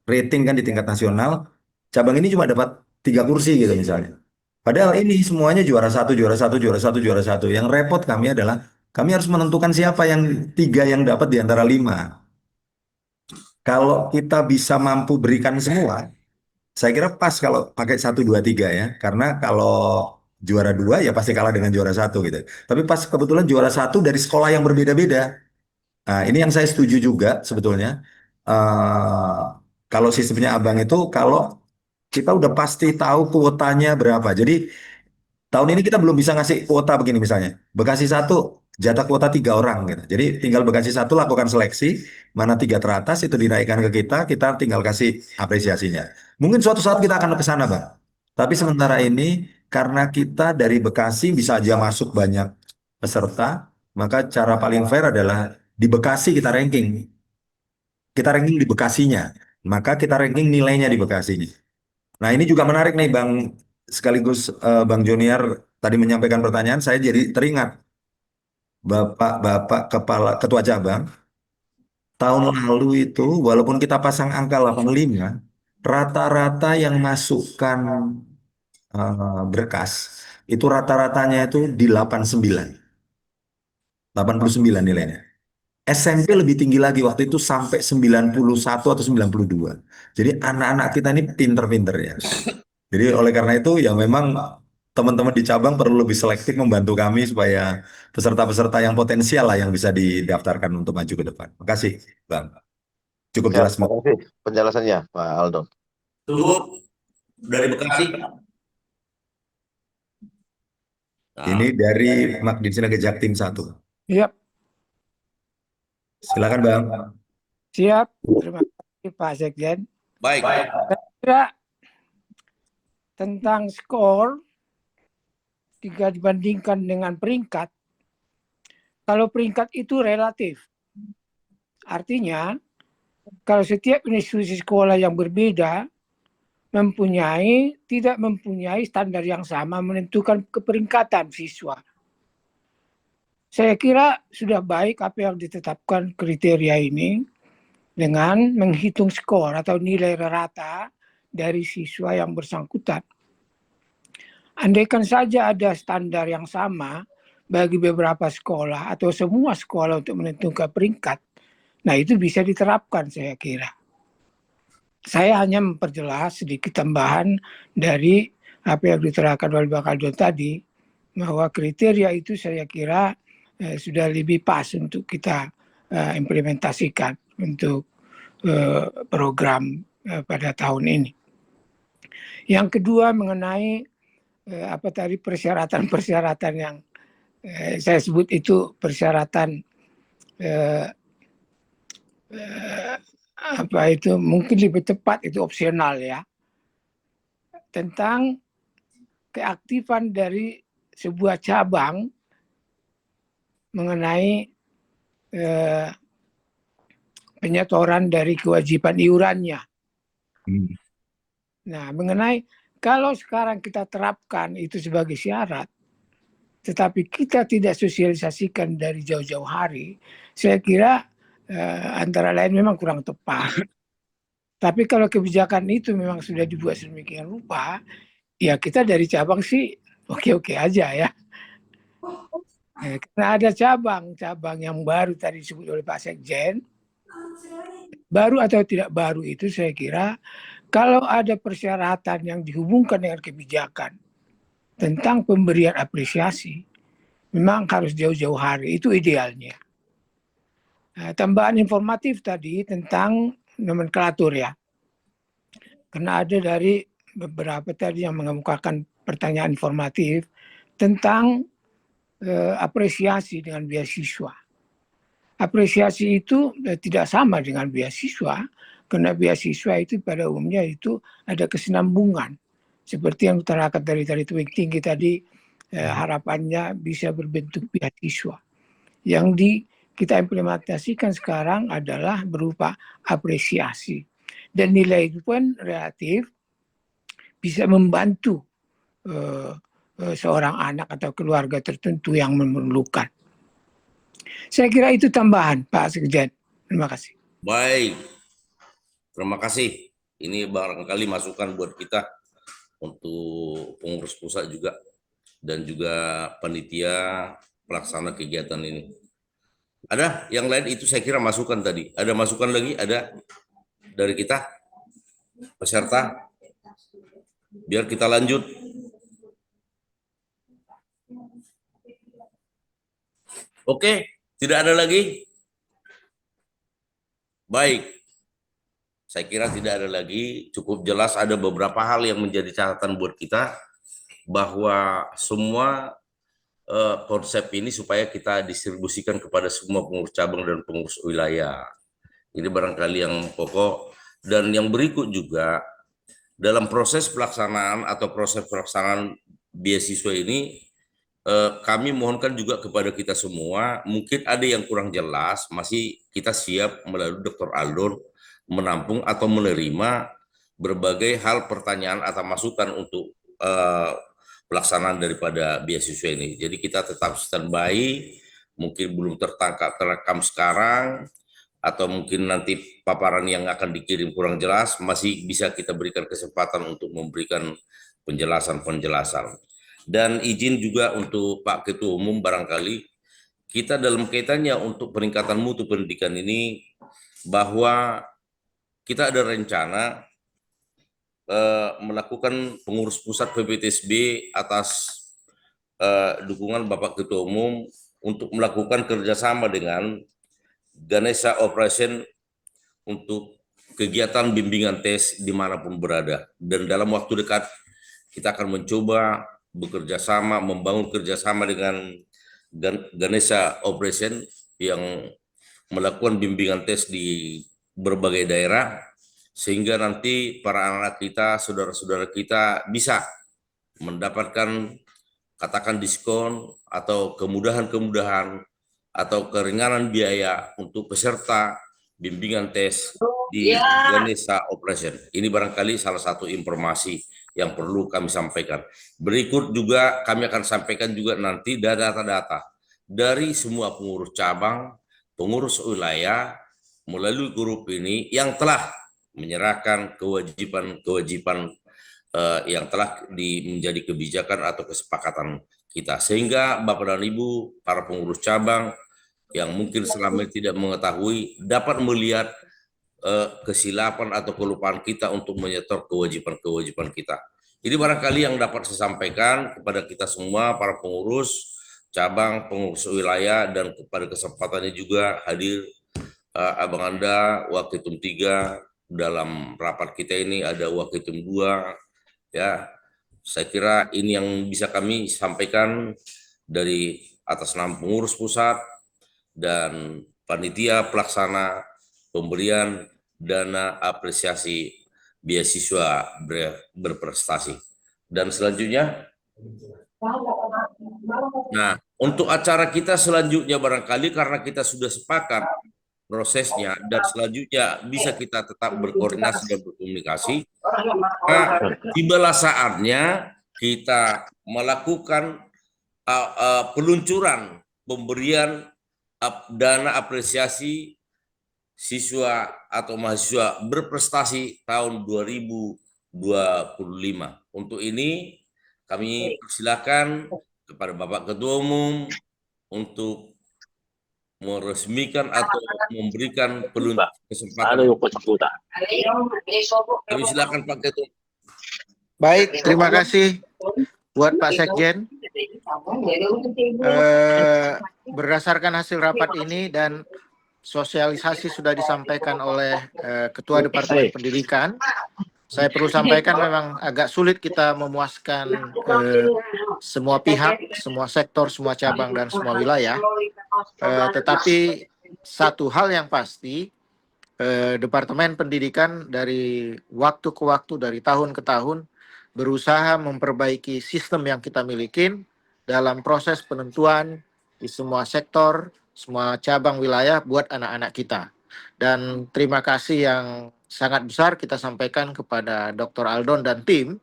rating kan di tingkat nasional, cabang ini cuma dapat 3 kursi gitu misalnya. Padahal ini semuanya juara satu, juara satu, juara satu, juara satu. Yang repot kami adalah kami harus menentukan siapa yang 3 yang dapat di antara 5. Kalau kita bisa mampu berikan semua, saya kira pas kalau pakai 1, 2, 3 ya. Karena kalau juara 2 ya pasti kalah dengan juara 1 gitu. Tapi pas kebetulan juara 1 dari sekolah yang berbeda-beda. Nah, ini yang saya setuju juga sebetulnya. Eh, kalau sistemnya Abang itu, kalau kita udah pasti tahu kuotanya berapa. Jadi tahun ini kita belum bisa ngasih kuota begini misalnya. Bekasi 1 jatah kuota 3 orang gitu. Jadi tinggal Bekasi 1 lakukan seleksi, mana 3 teratas itu dinaikkan ke kita tinggal kasih apresiasinya. Mungkin suatu saat kita akan ke sana, Bang. Tapi sementara ini karena kita dari Bekasi bisa aja masuk banyak peserta, maka cara paling fair adalah di Bekasi kita ranking. Kita ranking di Bekasinya, maka kita ranking nilainya di Bekasinya. Nah, ini juga menarik nih Bang, sekaligus Bang Junior tadi menyampaikan pertanyaan, saya jadi teringat Bapak Ketua Cabang, tahun lalu itu walaupun kita pasang angka 85, rata-rata yang masukkan berkas, itu rata-ratanya itu di 89 nilainya. SMP lebih tinggi lagi waktu itu sampai 91 atau 92. Jadi anak-anak kita ini pinter-pinter ya. Jadi oleh karena itu ya memang teman-teman di cabang perlu lebih selektif membantu kami supaya peserta-peserta yang potensial lah yang bisa didaftarkan untuk maju ke depan. Makasih, Bang. Cukup Ya, jelas. terima kasih penjelasannya, Pak Aldo. Tunggu dari Bekasi. Ini dari Magdin Sinaga Jaktim 1. Siap, Silakan, Bang. siap. Terima kasih Pak Sekjen. Baik. Saya kira tentang skor jika dibandingkan dengan peringkat, kalau peringkat itu relatif. Artinya, kalau setiap institusi sekolah yang berbeda tidak mempunyai standar yang sama menentukan keperingkatan siswa. Saya kira sudah baik apa yang ditetapkan kriteria ini dengan menghitung skor atau nilai rata dari siswa yang bersangkutan. Andaikan saja ada standar yang sama bagi beberapa sekolah atau semua sekolah untuk menentukan peringkat, nah itu bisa diterapkan saya kira. Saya hanya memperjelas sedikit tambahan dari apa yang diterangkan oleh Bang Aldo tadi, bahwa kriteria itu saya kira sudah lebih pas untuk kita implementasikan untuk program pada tahun ini. Yang kedua mengenai persyaratan yang saya sebut itu persyaratan mungkin lebih tepat itu opsional ya, tentang keaktifan dari sebuah cabang mengenai penyetoran dari kewajiban iurannya. Nah, mengenai kalau sekarang kita terapkan itu sebagai syarat, tetapi kita tidak sosialisasikan dari jauh-jauh hari, saya kira antara lain memang kurang tepat. Tapi kalau kebijakan itu memang sudah dibuat sedemikian rupa, ya kita dari cabang sih oke-oke aja ya. Karena ada cabang yang baru tadi disebut oleh Pak Sekjen, baru atau tidak baru itu saya kira kalau ada persyaratan yang dihubungkan dengan kebijakan tentang pemberian apresiasi, memang harus jauh-jauh hari, itu idealnya. Tambahan informatif tadi tentang nomenklatur ya. Karena ada dari beberapa tadi yang mengemukakan pertanyaan informatif tentang apresiasi dengan beasiswa. Apresiasi itu tidak sama dengan beasiswa, karena beasiswa itu pada umumnya itu ada kesinambungan. Seperti yang diterangkan dari tinggi tadi, harapannya bisa berbentuk beasiswa. Yang kita implementasikan sekarang adalah berupa apresiasi. Dan nilai itu pun relatif bisa membantu seorang anak atau keluarga tertentu yang memerlukan. Saya kira itu tambahan, Pak Sekjen. Terima kasih. Baik, terima kasih. Ini barangkali masukan buat kita untuk pengurus pusat juga dan juga panitia pelaksana kegiatan ini. Ada yang lain, itu saya kira masukan tadi. Ada masukan lagi? Ada dari kita peserta? Biar kita lanjut. Oke, tidak ada lagi? Baik. Saya kira tidak ada lagi. Cukup jelas ada beberapa hal yang menjadi catatan buat kita bahwa semua konsep ini supaya kita distribusikan kepada semua pengurus cabang dan pengurus wilayah. Ini barangkali yang pokok. Dan yang berikut juga, dalam proses pelaksanaan atau proses pelaksanaan beasiswa ini, kami mohonkan juga kepada kita semua, mungkin ada yang kurang jelas, masih kita siap melalui Dr. Aldon menampung atau menerima berbagai hal pertanyaan atau masukan untuk pelaksanaan daripada beasiswa ini. Jadi kita tetap standby, mungkin belum terekam sekarang, atau mungkin nanti paparan yang akan dikirim kurang jelas, masih bisa kita berikan kesempatan untuk memberikan penjelasan-penjelasan. Dan izin juga untuk Pak Ketua Umum, barangkali kita dalam kaitannya untuk peningkatan mutu pendidikan ini, bahwa kita ada rencana melakukan pengurus pusat PPTSB atas dukungan Bapak Ketua Umum untuk melakukan kerjasama dengan Ganesha Operation untuk kegiatan bimbingan tes dimanapun berada. Dan dalam waktu dekat kita akan mencoba bekerja sama, membangun kerjasama dengan Ganesha Operation yang melakukan bimbingan tes di berbagai daerah, sehingga nanti para anak kita, saudara-saudara kita bisa mendapatkan katakan diskon atau kemudahan-kemudahan atau keringanan biaya untuk peserta bimbingan tes di Ganesha Operation. Ini barangkali salah satu informasi yang perlu kami sampaikan. Berikut juga kami akan sampaikan juga nanti data-data dari semua pengurus cabang, pengurus wilayah melalui grup ini yang telah menyerahkan kewajiban-kewajiban yang telah menjadi kebijakan atau kesepakatan kita. Sehingga Bapak dan Ibu, para pengurus cabang yang mungkin selama ini tidak mengetahui, dapat melihat kesilapan atau kelupaan kita untuk menyetor kewajiban-kewajiban kita. Jadi barangkali yang dapat saya sampaikan kepada kita semua, para pengurus cabang, pengurus wilayah, dan pada kesempatannya juga hadir Abang Anda, Waketum 3, dalam rapat kita ini ada Waketum 2, ya. Saya kira ini yang bisa kami sampaikan dari atas nama pengurus pusat dan panitia pelaksana pemberian dana apresiasi beasiswa berprestasi. Dan selanjutnya, nah, untuk acara kita selanjutnya barangkali karena kita sudah sepakat prosesnya dan selanjutnya bisa kita tetap berkoordinasi dan berkomunikasi, nah, tibalah saatnya kita melakukan peluncuran pemberian dana apresiasi siswa atau mahasiswa berprestasi tahun 2025. Untuk ini kami persilakan kepada Bapak Ketua Umum untuk meresmikan atau memberikan kesempatan. Kami silakan Pak Ketua. Baik, terima kasih buat Pak Sekjen. Berdasarkan hasil rapat ini dan sosialisasi sudah disampaikan oleh Ketua Departemen Pendidikan, saya perlu sampaikan memang agak sulit kita memuaskan semua pihak, semua sektor, semua cabang, dan semua wilayah. Tetapi satu hal yang pasti, Departemen Pendidikan dari waktu ke waktu, dari tahun ke tahun, berusaha memperbaiki sistem yang kita miliki dalam proses penentuan di semua sektor, semua cabang wilayah buat anak-anak kita. Dan terima kasih yang sangat besar kita sampaikan kepada Dr. Aldon dan tim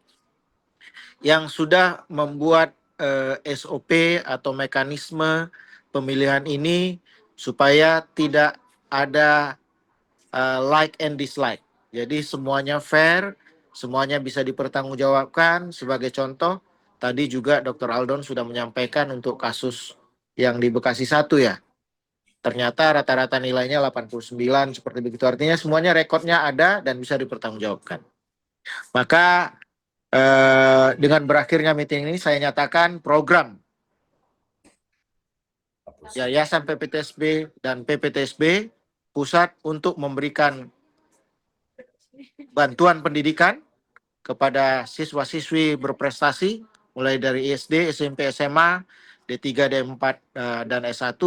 yang sudah membuat SOP atau mekanisme pemilihan ini supaya tidak ada like and dislike. Jadi semuanya fair, semuanya bisa dipertanggungjawabkan. Sebagai contoh, tadi juga Dr. Aldon sudah menyampaikan untuk kasus yang di Bekasi 1 ya. Ternyata rata-rata nilainya 89 seperti begitu. Artinya semuanya rekodnya ada dan bisa dipertanggungjawabkan. Maka dengan berakhirnya meeting ini saya nyatakan program Yayasan PPTSB dan PPTSB pusat untuk memberikan bantuan pendidikan kepada siswa-siswi berprestasi mulai dari SD, SMP, SMA, D3, D4 dan S1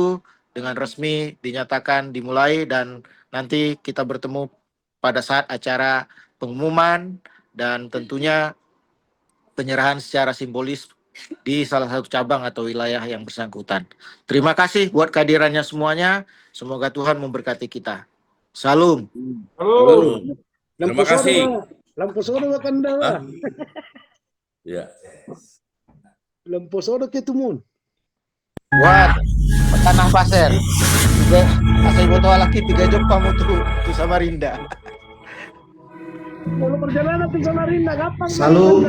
dengan resmi dinyatakan dimulai, dan nanti kita bertemu pada saat acara pengumuman dan tentunya penyerahan secara simbolis di salah satu cabang atau wilayah yang bersangkutan. Terima kasih buat kehadirannya semuanya. Semoga Tuhan memberkati kita. Salam. Halo. Terima kasih. Lampu soda makan dawa. Ya. Lampu soda ketumun. Buat tanah pasir. Juga asal botol laki 3 jam pamutu di Samarinda. Kalau perjalanan ke Samarinda kapan? Salam.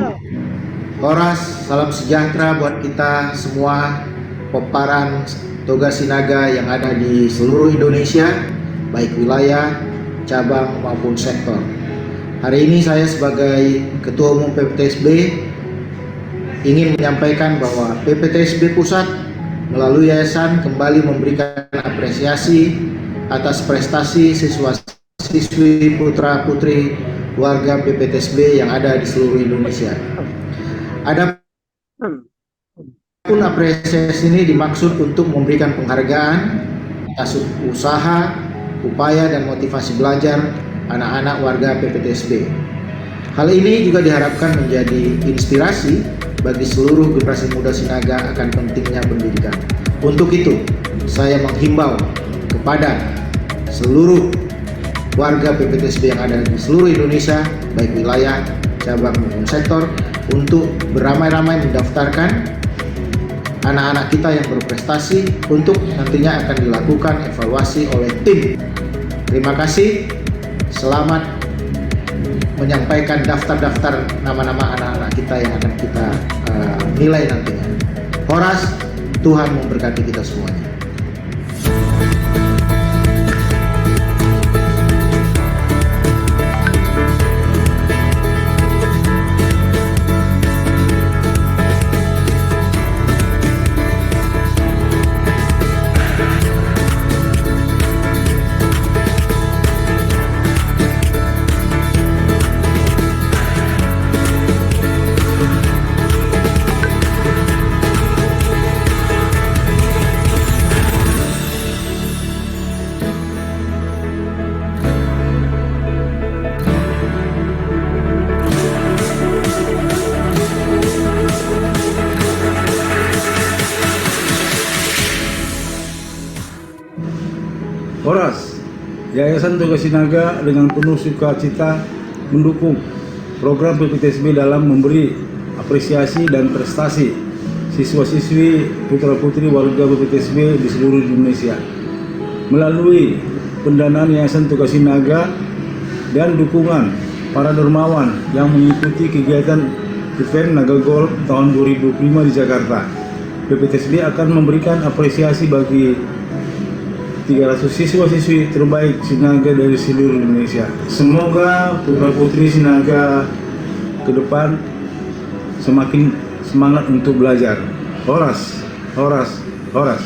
Horas, salam sejahtera buat kita semua peparan Toga Sinaga yang ada di seluruh Indonesia, baik wilayah, cabang maupun sektor. Hari ini saya sebagai Ketua Umum PPTSB ingin menyampaikan bahwa PPTSB Pusat melalui yayasan kembali memberikan apresiasi atas prestasi siswa-siswi putra-putri warga PPTSB yang ada di seluruh Indonesia. Adapun apresiasi ini dimaksud untuk memberikan penghargaan atas usaha, upaya dan motivasi belajar anak-anak warga PPTSB. Hal ini juga diharapkan menjadi inspirasi bagi seluruh generasi muda Sinaga akan pentingnya pendidikan. Untuk itu, saya menghimbau kepada seluruh warga PPTSB yang ada di seluruh Indonesia, baik wilayah, cabang maupun sektor, untuk beramai-ramai mendaftarkan anak-anak kita yang berprestasi untuk nantinya akan dilakukan evaluasi oleh tim. Terima kasih, selamat menyampaikan daftar-daftar nama-nama anak-anak kita yang akan kita nilai nantinya. Horas, Tuhan memberkati kita semuanya. Horas, Yayasan Toga Sinaga dengan penuh sukacita mendukung program PPTSB dalam memberi apresiasi dan prestasi siswa-siswi putra-putri warga PPTSB di seluruh Indonesia. Melalui pendanaan Yayasan Toga Sinaga dan dukungan para dermawan yang mengikuti kegiatan event Naga Gold tahun 2005 di Jakarta, PPTSB akan memberikan apresiasi bagi 300 siswa-siswi terbaik Sinaga dari seluruh Indonesia. Semoga putra-putri Sinaga ke depan semakin semangat untuk belajar. Horas, horas, horas.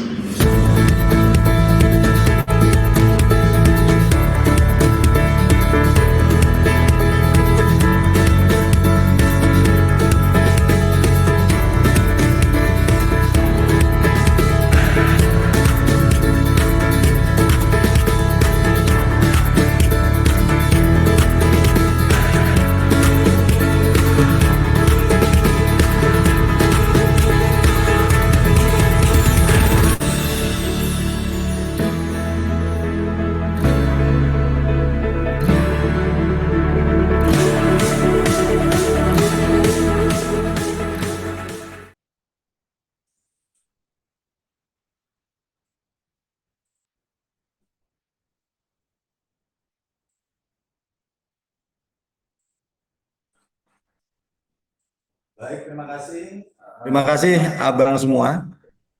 Baik, terima kasih abang semua.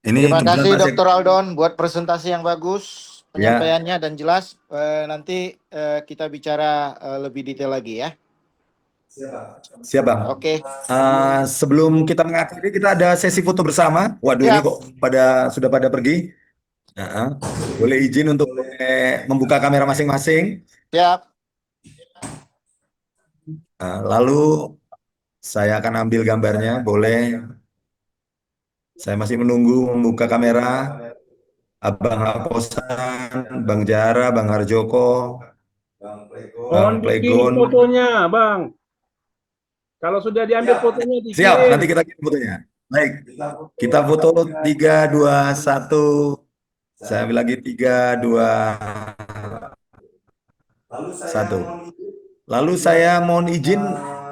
Ini Terima kebetulan kasih Pak Dr. Aldon buat presentasi yang bagus, Ya. penyampaiannya dan jelas. Nanti kita bicara lebih detail lagi ya. Siap, Bang. Oke. Sebelum kita mengakhiri, kita ada sesi foto bersama. Waduh, ini Siap. kok sudah pada pergi. Nah, boleh izin untuk membuka kamera masing-masing. Siap. Lalu saya akan ambil gambarnya, boleh. Saya masih menunggu membuka kamera. Abang Haposan, Bang Jara, Bang Harjoko, Mohon Bang dikirim Plegon. fotonya, Bang. Kalau sudah diambil fotonya dikirim. Siap, nanti kita kirim fotonya. Baik, kita foto 3, 2, 1. Saya ambil lagi 3, 2, 1. Lalu saya mohon izin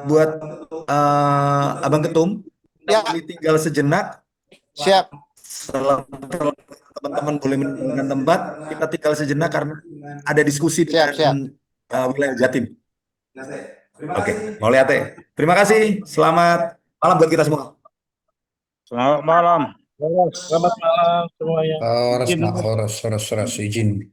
buat Abang Ketum, Ya. boleh tinggal sejenak. Siap. Teman-teman boleh meninggalkan tempat, kita tinggal sejenak karena ada diskusi dengan wilayah Jatim. Oke, mulai Ate. Terima kasih, selamat malam buat kita semua. Selamat malam. Selamat malam semuanya. Horas, izin.